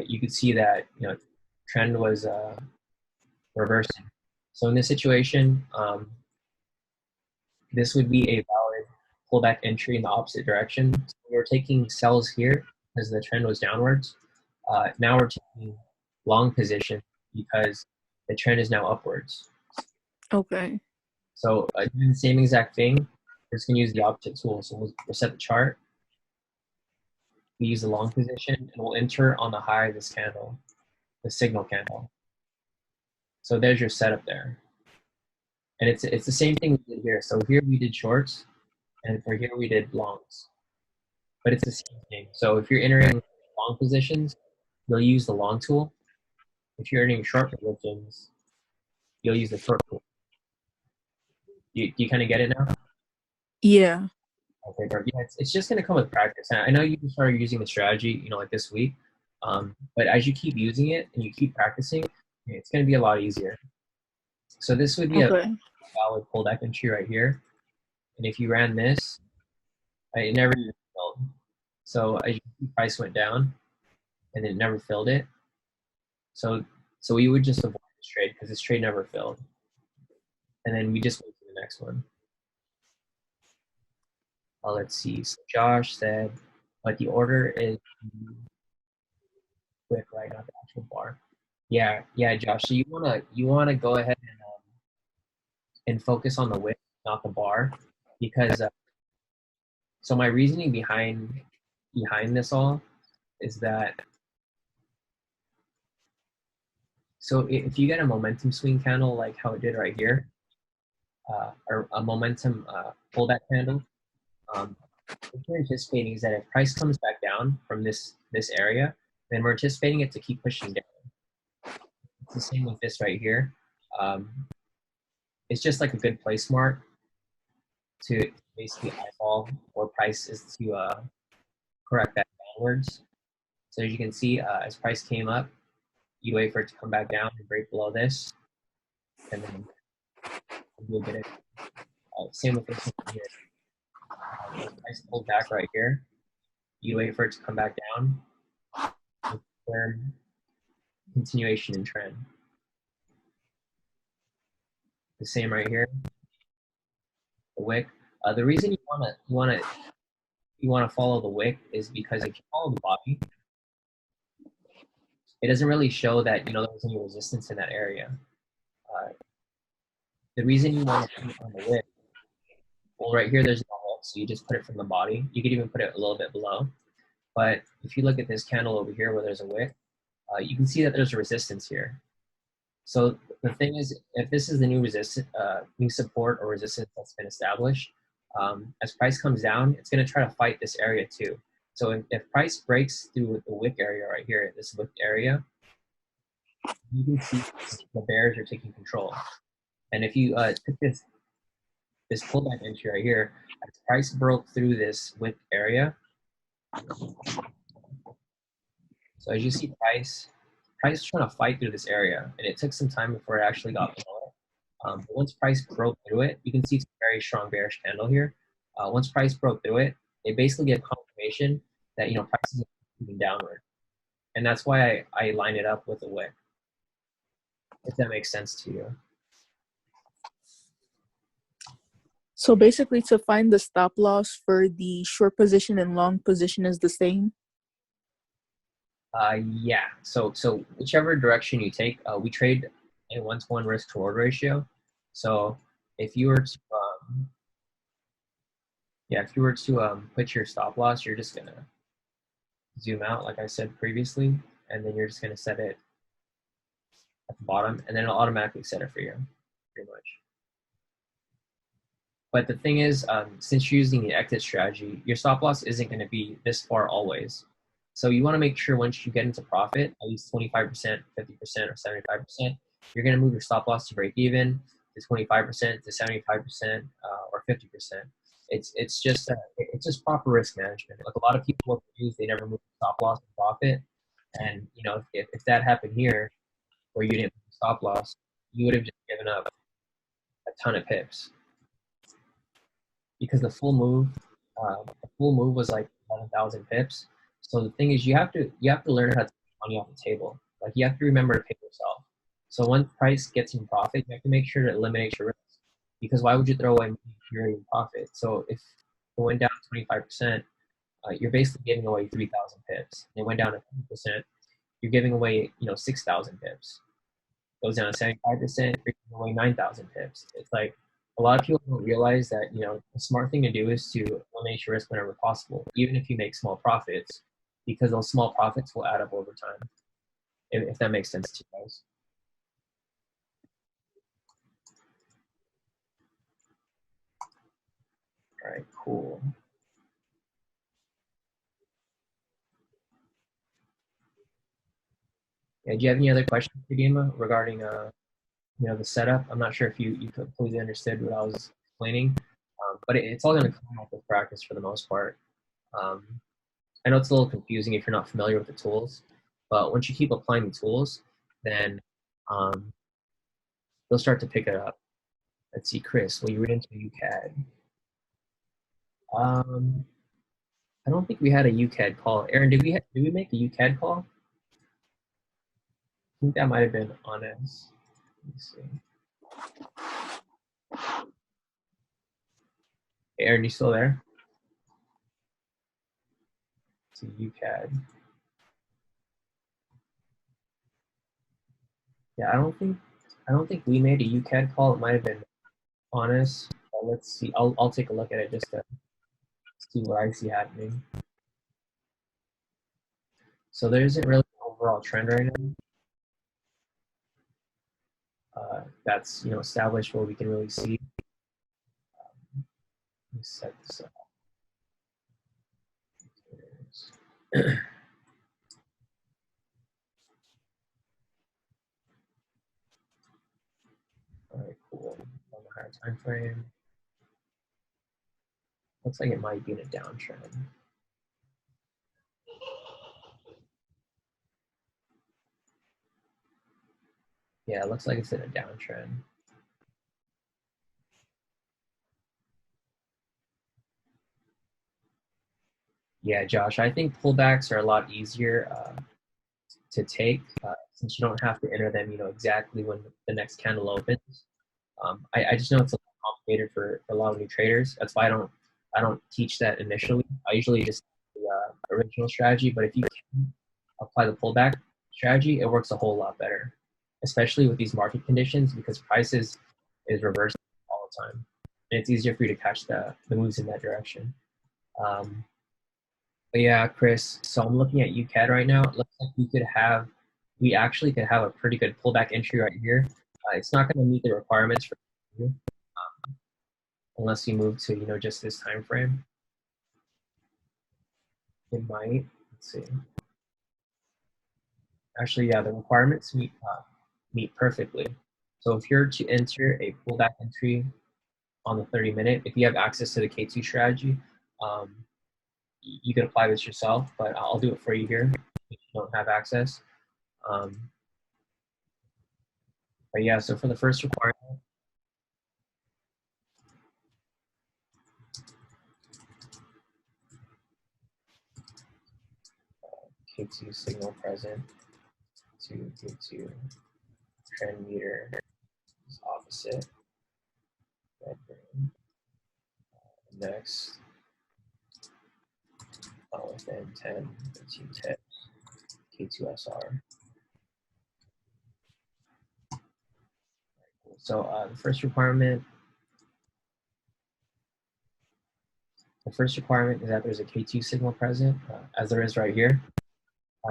you could see that, you know, trend was reversing. So in this situation, this would be a valid pullback entry in the opposite direction. So we were taking sells here because the trend was downwards. Now we're taking long position because the trend is now upwards. Okay. So doing the same exact thing, we're just going to use the opposite tool. So we'll set the chart. We use the long position, and we'll enter on the high of this candle, the signal candle. So there's your setup there. And it's the same thing we did here. So here we did shorts, and for here we did longs. But it's the same thing. So if you're entering long positions, you'll use the long tool. If you're entering short positions, you'll use the short tool. You kind of get it now? Yeah. Okay, Bart. Yeah, it's just going to come with practice. And I know you started using the strategy, like this week. But as you keep using it and you keep practicing, it's going to be a lot easier. So this would be a valid pullback entry right here. And if you ran this, it never even filled. So as you see, price went down, and it never filled it. So we would just avoid this trade because this trade never filled. And then we just went to the next one. Let's see. So Josh said, but the order is wick, right? Not the actual bar. Yeah, Josh. So you wanna go ahead and focus on the wick, not the bar, because so my reasoning behind this all is that so if you get a momentum swing candle like how it did right here, or a momentum pullback candle, what we're anticipating is that if price comes back down from this area, then we're anticipating it to keep pushing down. It's the same with this right here. It's just like a good place mark to basically eyeball where price is to correct that downwards. So as you can see, as price came up, you wait for it to come back down and break below this, and then you'll get it. Same with this one here. As price pulled back right here, you wait for it to come back down, confirm continuation in trend. The same right here. The wick. The reason you wanna follow the wick is because if you follow the body, it doesn't really show that there was any resistance in that area. The reason you want to put it on the wick, well, right here there's no wick, so you just put it from the body. You could even put it a little bit below. But if you look at this candle over here where there's a wick, you can see that there's a resistance here. So the thing is, if this is the new new support or resistance that's been established, as price comes down, it's going to try to fight this area too. So if price breaks through the wick area right here, this wick area, you can see the bears are taking control. And if you took this pullback entry right here, as price broke through this wick area, so as you see price is trying to fight through this area, and it took some time before it actually got below it. But once price broke through it, you can see it's a very strong bearish candle here. Once price broke through it, they basically get confirmation that price is moving downward, and that's why I line it up with a wick. If that makes sense to you. So basically, to find the stop loss for the short position and long position is the same? Yeah. So whichever direction you take, we trade a 1-to-1 risk to reward ratio. So if you were to put your stop loss, you're just gonna zoom out, like I said previously, and then you're just gonna set it at the bottom, and then it'll automatically set it for you, pretty much. But the thing is, since you're using the exit strategy, your stop loss isn't going to be this far always. So you want to make sure once you get into profit, at least 25%, 50%, or 75%, you're going to move your stop loss to break even to 25%, to 75%, or 50%. It's just proper risk management. Like a lot of people, what they do is they never move the stop loss to profit, and if that happened here, where you didn't move the stop loss, you would have just given up a ton of pips. Because the full move was like 11,000 pips. So the thing is, you have to learn how to take money off the table. Like you have to remember to pay yourself. So once price gets in profit, you have to make sure to eliminate your risk. Because why would you throw away money if you're in profit? So if it went down 25%, you're basically giving away 3,000 pips. It went down to 10%, you're giving away 6,000 pips. Goes down to 75%, you're giving away 9,000 pips. It's like A lot of people don't realize that, you know, the smart thing to do is to eliminate your risk whenever possible, even if you make small profits, because those small profits will add up over time, if that makes sense to you guys. All right, cool. Yeah, do you have any other questions, Kadima, regarding you know, the setup? I'm not sure if you completely understood what I was explaining, but it's all going to come up with practice for the most part. Um, I know it's a little confusing if you're not familiar with the tools, but once you keep applying the tools, then you'll start to pick it up. Let's see, Chris, will you read into UCAD? I don't think we had a UCAD call. Aaron, did we make a UCAD call? I think that might have been honest. Let me see. Hey, Aaron, you still there? It's a UCAD. Yeah, I don't think we made a UCAD call. It might have been honest. Let's see. I'll take a look at it just to see what I see happening. So there isn't really an overall trend right now. That's, you know, established where we can really see. Let me set this up. All right, cool. On the higher time frame. Looks like it might be in a downtrend. Yeah, it looks like it's in a downtrend. Yeah, Josh, I think pullbacks are a lot easier to take since you don't have to enter them, you know, exactly when the next candle opens. I just know it's a little complicated for a lot of new traders. That's why I don't teach that initially. I usually just do the original strategy, but if you can apply the pullback strategy, it works a whole lot better, especially with these market conditions because prices is reversed all the time. And it's easier for you to catch the moves in that direction. But yeah, Chris, so I'm looking at UCAD right now. It looks like we actually could have a pretty good pullback entry right here. It's not going to meet the requirements for you unless you move to, you know, just this time frame. It might. Let's see. Actually, yeah, the requirements meet perfectly. So if you're to enter a pullback entry on the 30-minute, if you have access to the K2 strategy, you can apply this yourself, but I'll do it for you here if you don't have access. But yeah, so for the first requirement, K2 signal present to K2 trend meter is opposite. Red green. Next, within 10, 15 tips, K2 SR. So the first requirement is that there's a K2 signal present, as there is right here.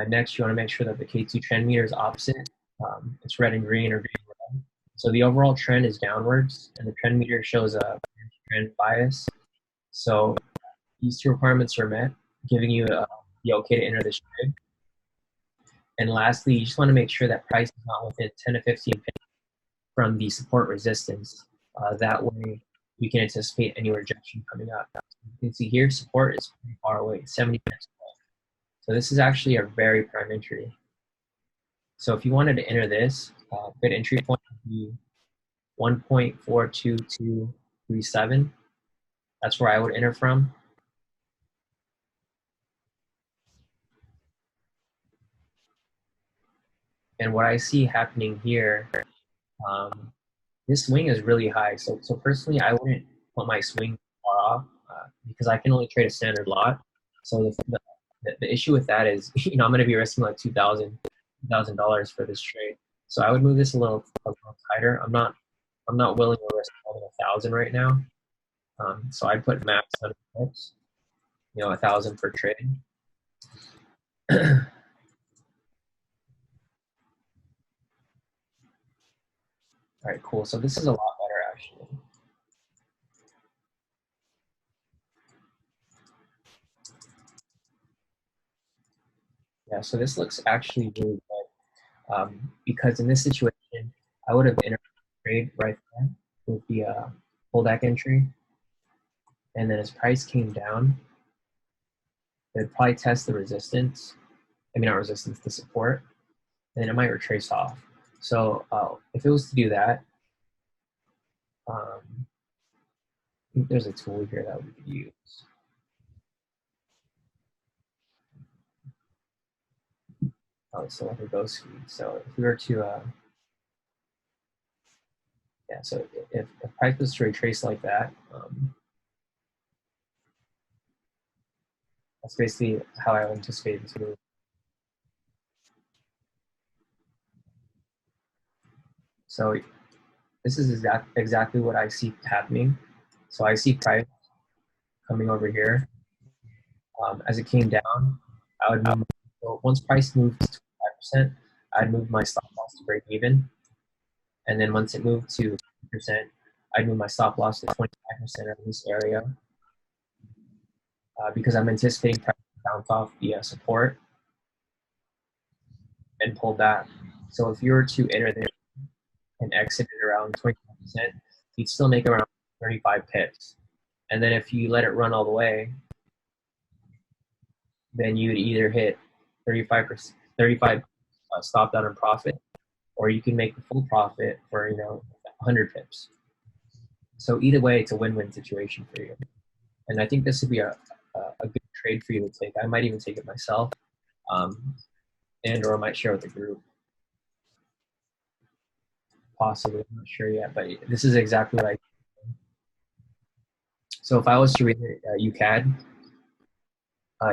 Next, you want to make sure that the K2 trend meter is opposite. It's red and green or green and red. So the overall trend is downwards, and the trend meter shows a trend bias. So these two requirements are met, giving you the okay to enter this trade. And lastly, you just want to make sure that price is not within 10 to 15 pips from the support resistance. That way, we can anticipate any rejection coming up. You can see here, support is pretty far away, 70 pips away. So this is actually a very prime entry. So if you wanted to enter this, good entry point would be 1.42237. That's where I would enter from. And what I see happening here, this swing is really high. So personally, I wouldn't put my swing far off because I can only trade a standard lot. So the issue with that is, you know, I'm going to be risking like $2,000 for this trade. So I would move this a little tighter. I'm not I'm not willing to risk more than 1,000 right now. So I'd put max 100 pips, 1,000 per trade. All right, cool. So this is a lot better actually. Yeah, so this looks actually really good because in this situation, I would have entered the trade right there with the pullback entry, and then as price came down, it'd probably test the resistance. I mean, not resistance, the support, and then it might retrace off. So if it was to do that, I think there's a tool here that we could use. Oh, so like a ghost feed. So if we were to, yeah, so if price was to retrace like that, that's basically how I anticipate this move. So this is exactly what I see happening. So I see price coming over here. As it came down, I would move. So once price moved to 25%, I'd move my stop loss to break even. And then once it moved to 50%, I'd move my stop loss to 25% of this area because I'm anticipating price to bounce off the support and pull back. So if you were to enter there and exit at around 25%, you'd still make around 35 pips. And then if you let it run all the way, then you'd either hit 35 stop down and profit, or you can make the full profit for 100 pips. So either way, it's a win-win situation for you. And I think this would be a good trade for you to take. I might even take it myself, and or I might share with the group. Possibly, I'm not sure yet, but this is exactly what I. So if I was to read it, UCAD,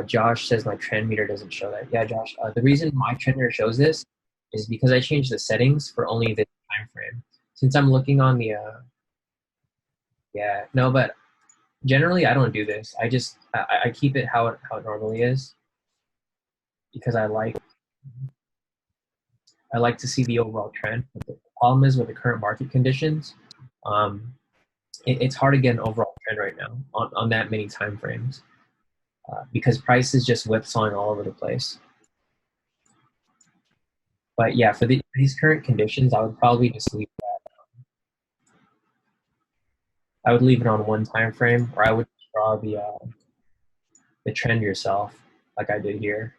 Josh says my trend meter doesn't show that. Yeah, Josh, the reason my trend meter shows this is because I changed the settings for only the time frame. Since I'm looking on the, yeah, no, but generally I don't do this. I keep it how it normally is because I like to see the overall trend. But the problem is with the current market conditions, it's hard to get an overall trend right now on that many time frames because price is just whipsawing all over the place. But yeah, for these current conditions, I would probably just leave that. I would leave it on one time frame, or I would draw the trend yourself, like I did here.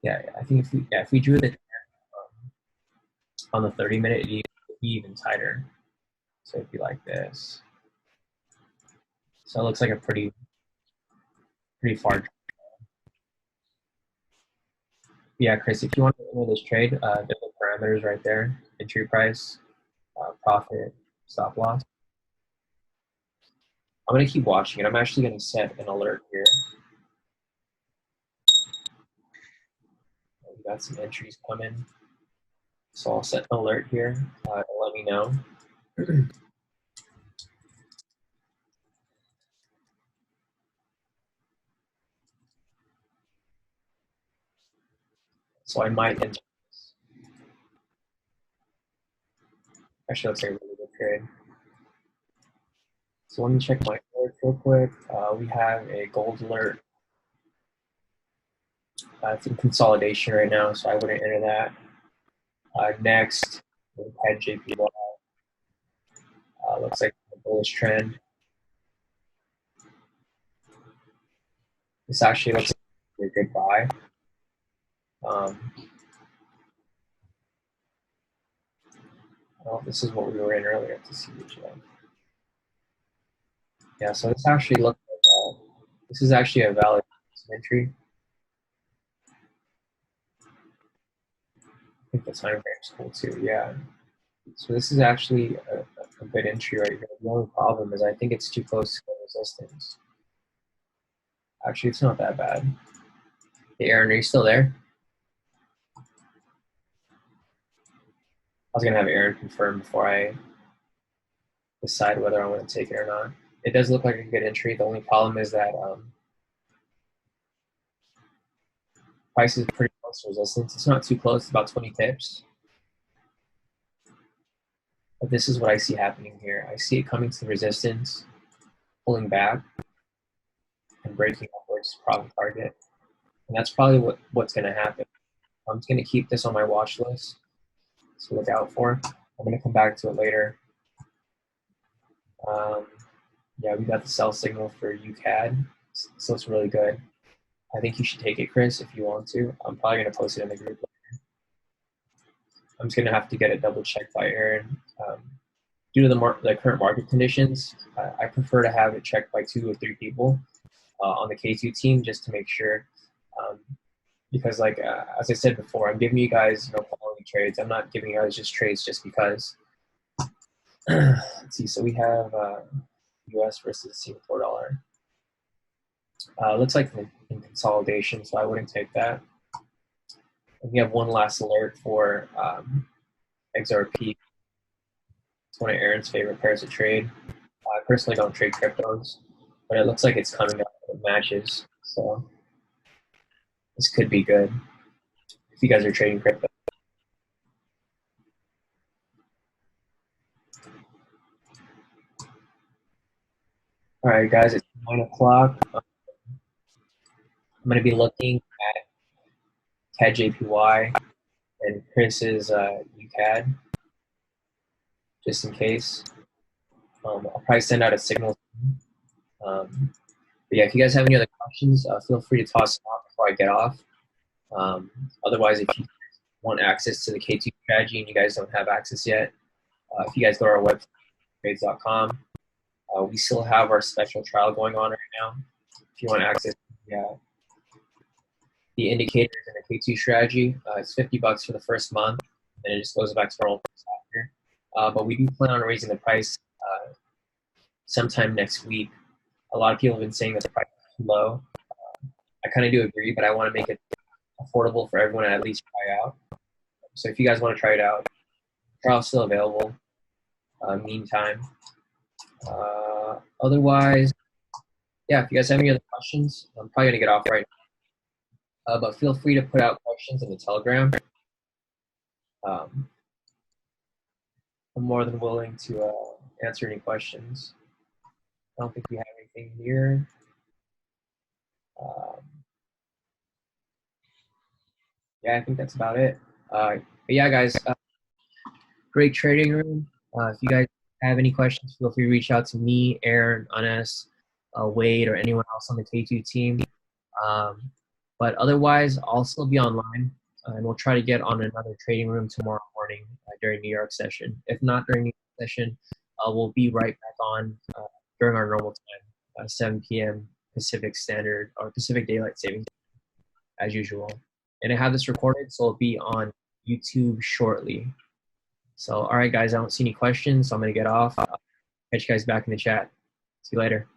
Yeah, I think if we drew the trend on the 30-minute, it'd be even tighter. So it'd be like this. So it looks like a pretty far. Yeah, Chris, if you want to enter this trade, there's the parameters right there: entry price, profit, stop loss. I'm gonna keep watching it. I'm actually gonna set an alert here. We got some entries coming, so I'll set an alert here. Let me know. So I might enter this. Actually, looks like a really good trade. So let me check my alert real quick. We have a gold alert. It's in consolidation right now, so I wouldn't enter that. Next, we had JPY. Looks like a bullish trend. This actually looks like a good buy. Well, this is what we were in earlier to see each other. Yeah, so this actually looks like this is actually a valid entry. I think the time frame is cool too. Yeah. So this is actually a good entry right here. The only problem is I think it's too close to the resistance. Actually, it's not that bad. Hey, Aaron, are you still there? I was gonna have Aaron confirm before I decide whether I want to take it or not. It does look like a good entry. The only problem is that price is pretty close to resistance. It's not too close, it's about 20 pips. But this is what I see happening here. I see it coming to the resistance, pulling back, and breaking upwards profit target. And that's probably what's going to happen. I'm just going to keep this on my watch list to look out for. I'm going to come back to it later. Yeah, we got the sell signal for UCAD, so it's really good. I think you should take it, Chris, if you want to. I'm probably going to post it in the group later. I'm just going to have to get it double checked by Aaron. Due to the current market conditions, I prefer to have it checked by 2 or 3 people on the K2 team just to make sure. Because like as I said before, I'm giving you guys quality trades. I'm not giving you guys just trades just because. Let's see. So we have U.S. versus Singapore dollar. Looks like in consolidation, so I wouldn't take that. And we have one last alert for XRP. It's one of Aaron's favorite pairs of trade. I personally don't trade cryptos, but it looks like it's coming up with matches. So this could be good if you guys are trading crypto. All right, guys, it's 9 o'clock. I'm going to be looking at CAD-JPY and Chris's UCAD, just in case. I'll probably send out a signal. But yeah, if you guys have any other questions, feel free to toss them out before I get off. Otherwise, if you want access to the K2 strategy and you guys don't have access yet, if you guys go to our website, trades.com, we still have our special trial going on right now. If you want access to the indicators in the K2 strategy, it's $50 for the first month, and it just goes back to normal after. But we do plan on raising the price sometime next week. A lot of people have been saying that the price is too low. I kind of do agree, but I want to make it affordable for everyone to at least try out. So if you guys want to try it out, the trial's still available. Meantime, otherwise, yeah, if you guys have any other questions, I'm probably going to get off right now. But feel free to put out questions in the Telegram. I'm more than willing to answer any questions. I don't think we have anything here. Yeah, I think that's about it. But yeah, guys, great trading room. If you guys have any questions, feel free to reach out to me, Aaron, Anas, Wade, or anyone else on the K2 team. But otherwise, I'll still be online, and we'll try to get on another trading room tomorrow morning during New York session. If not during New York session, we'll be right back on during our normal time, 7 p.m. Pacific Standard or Pacific Daylight Savings as usual. And I have this recorded, so it'll be on YouTube shortly. So, all right, guys, I don't see any questions, so I'm going to get off. Catch you guys back in the chat. See you later.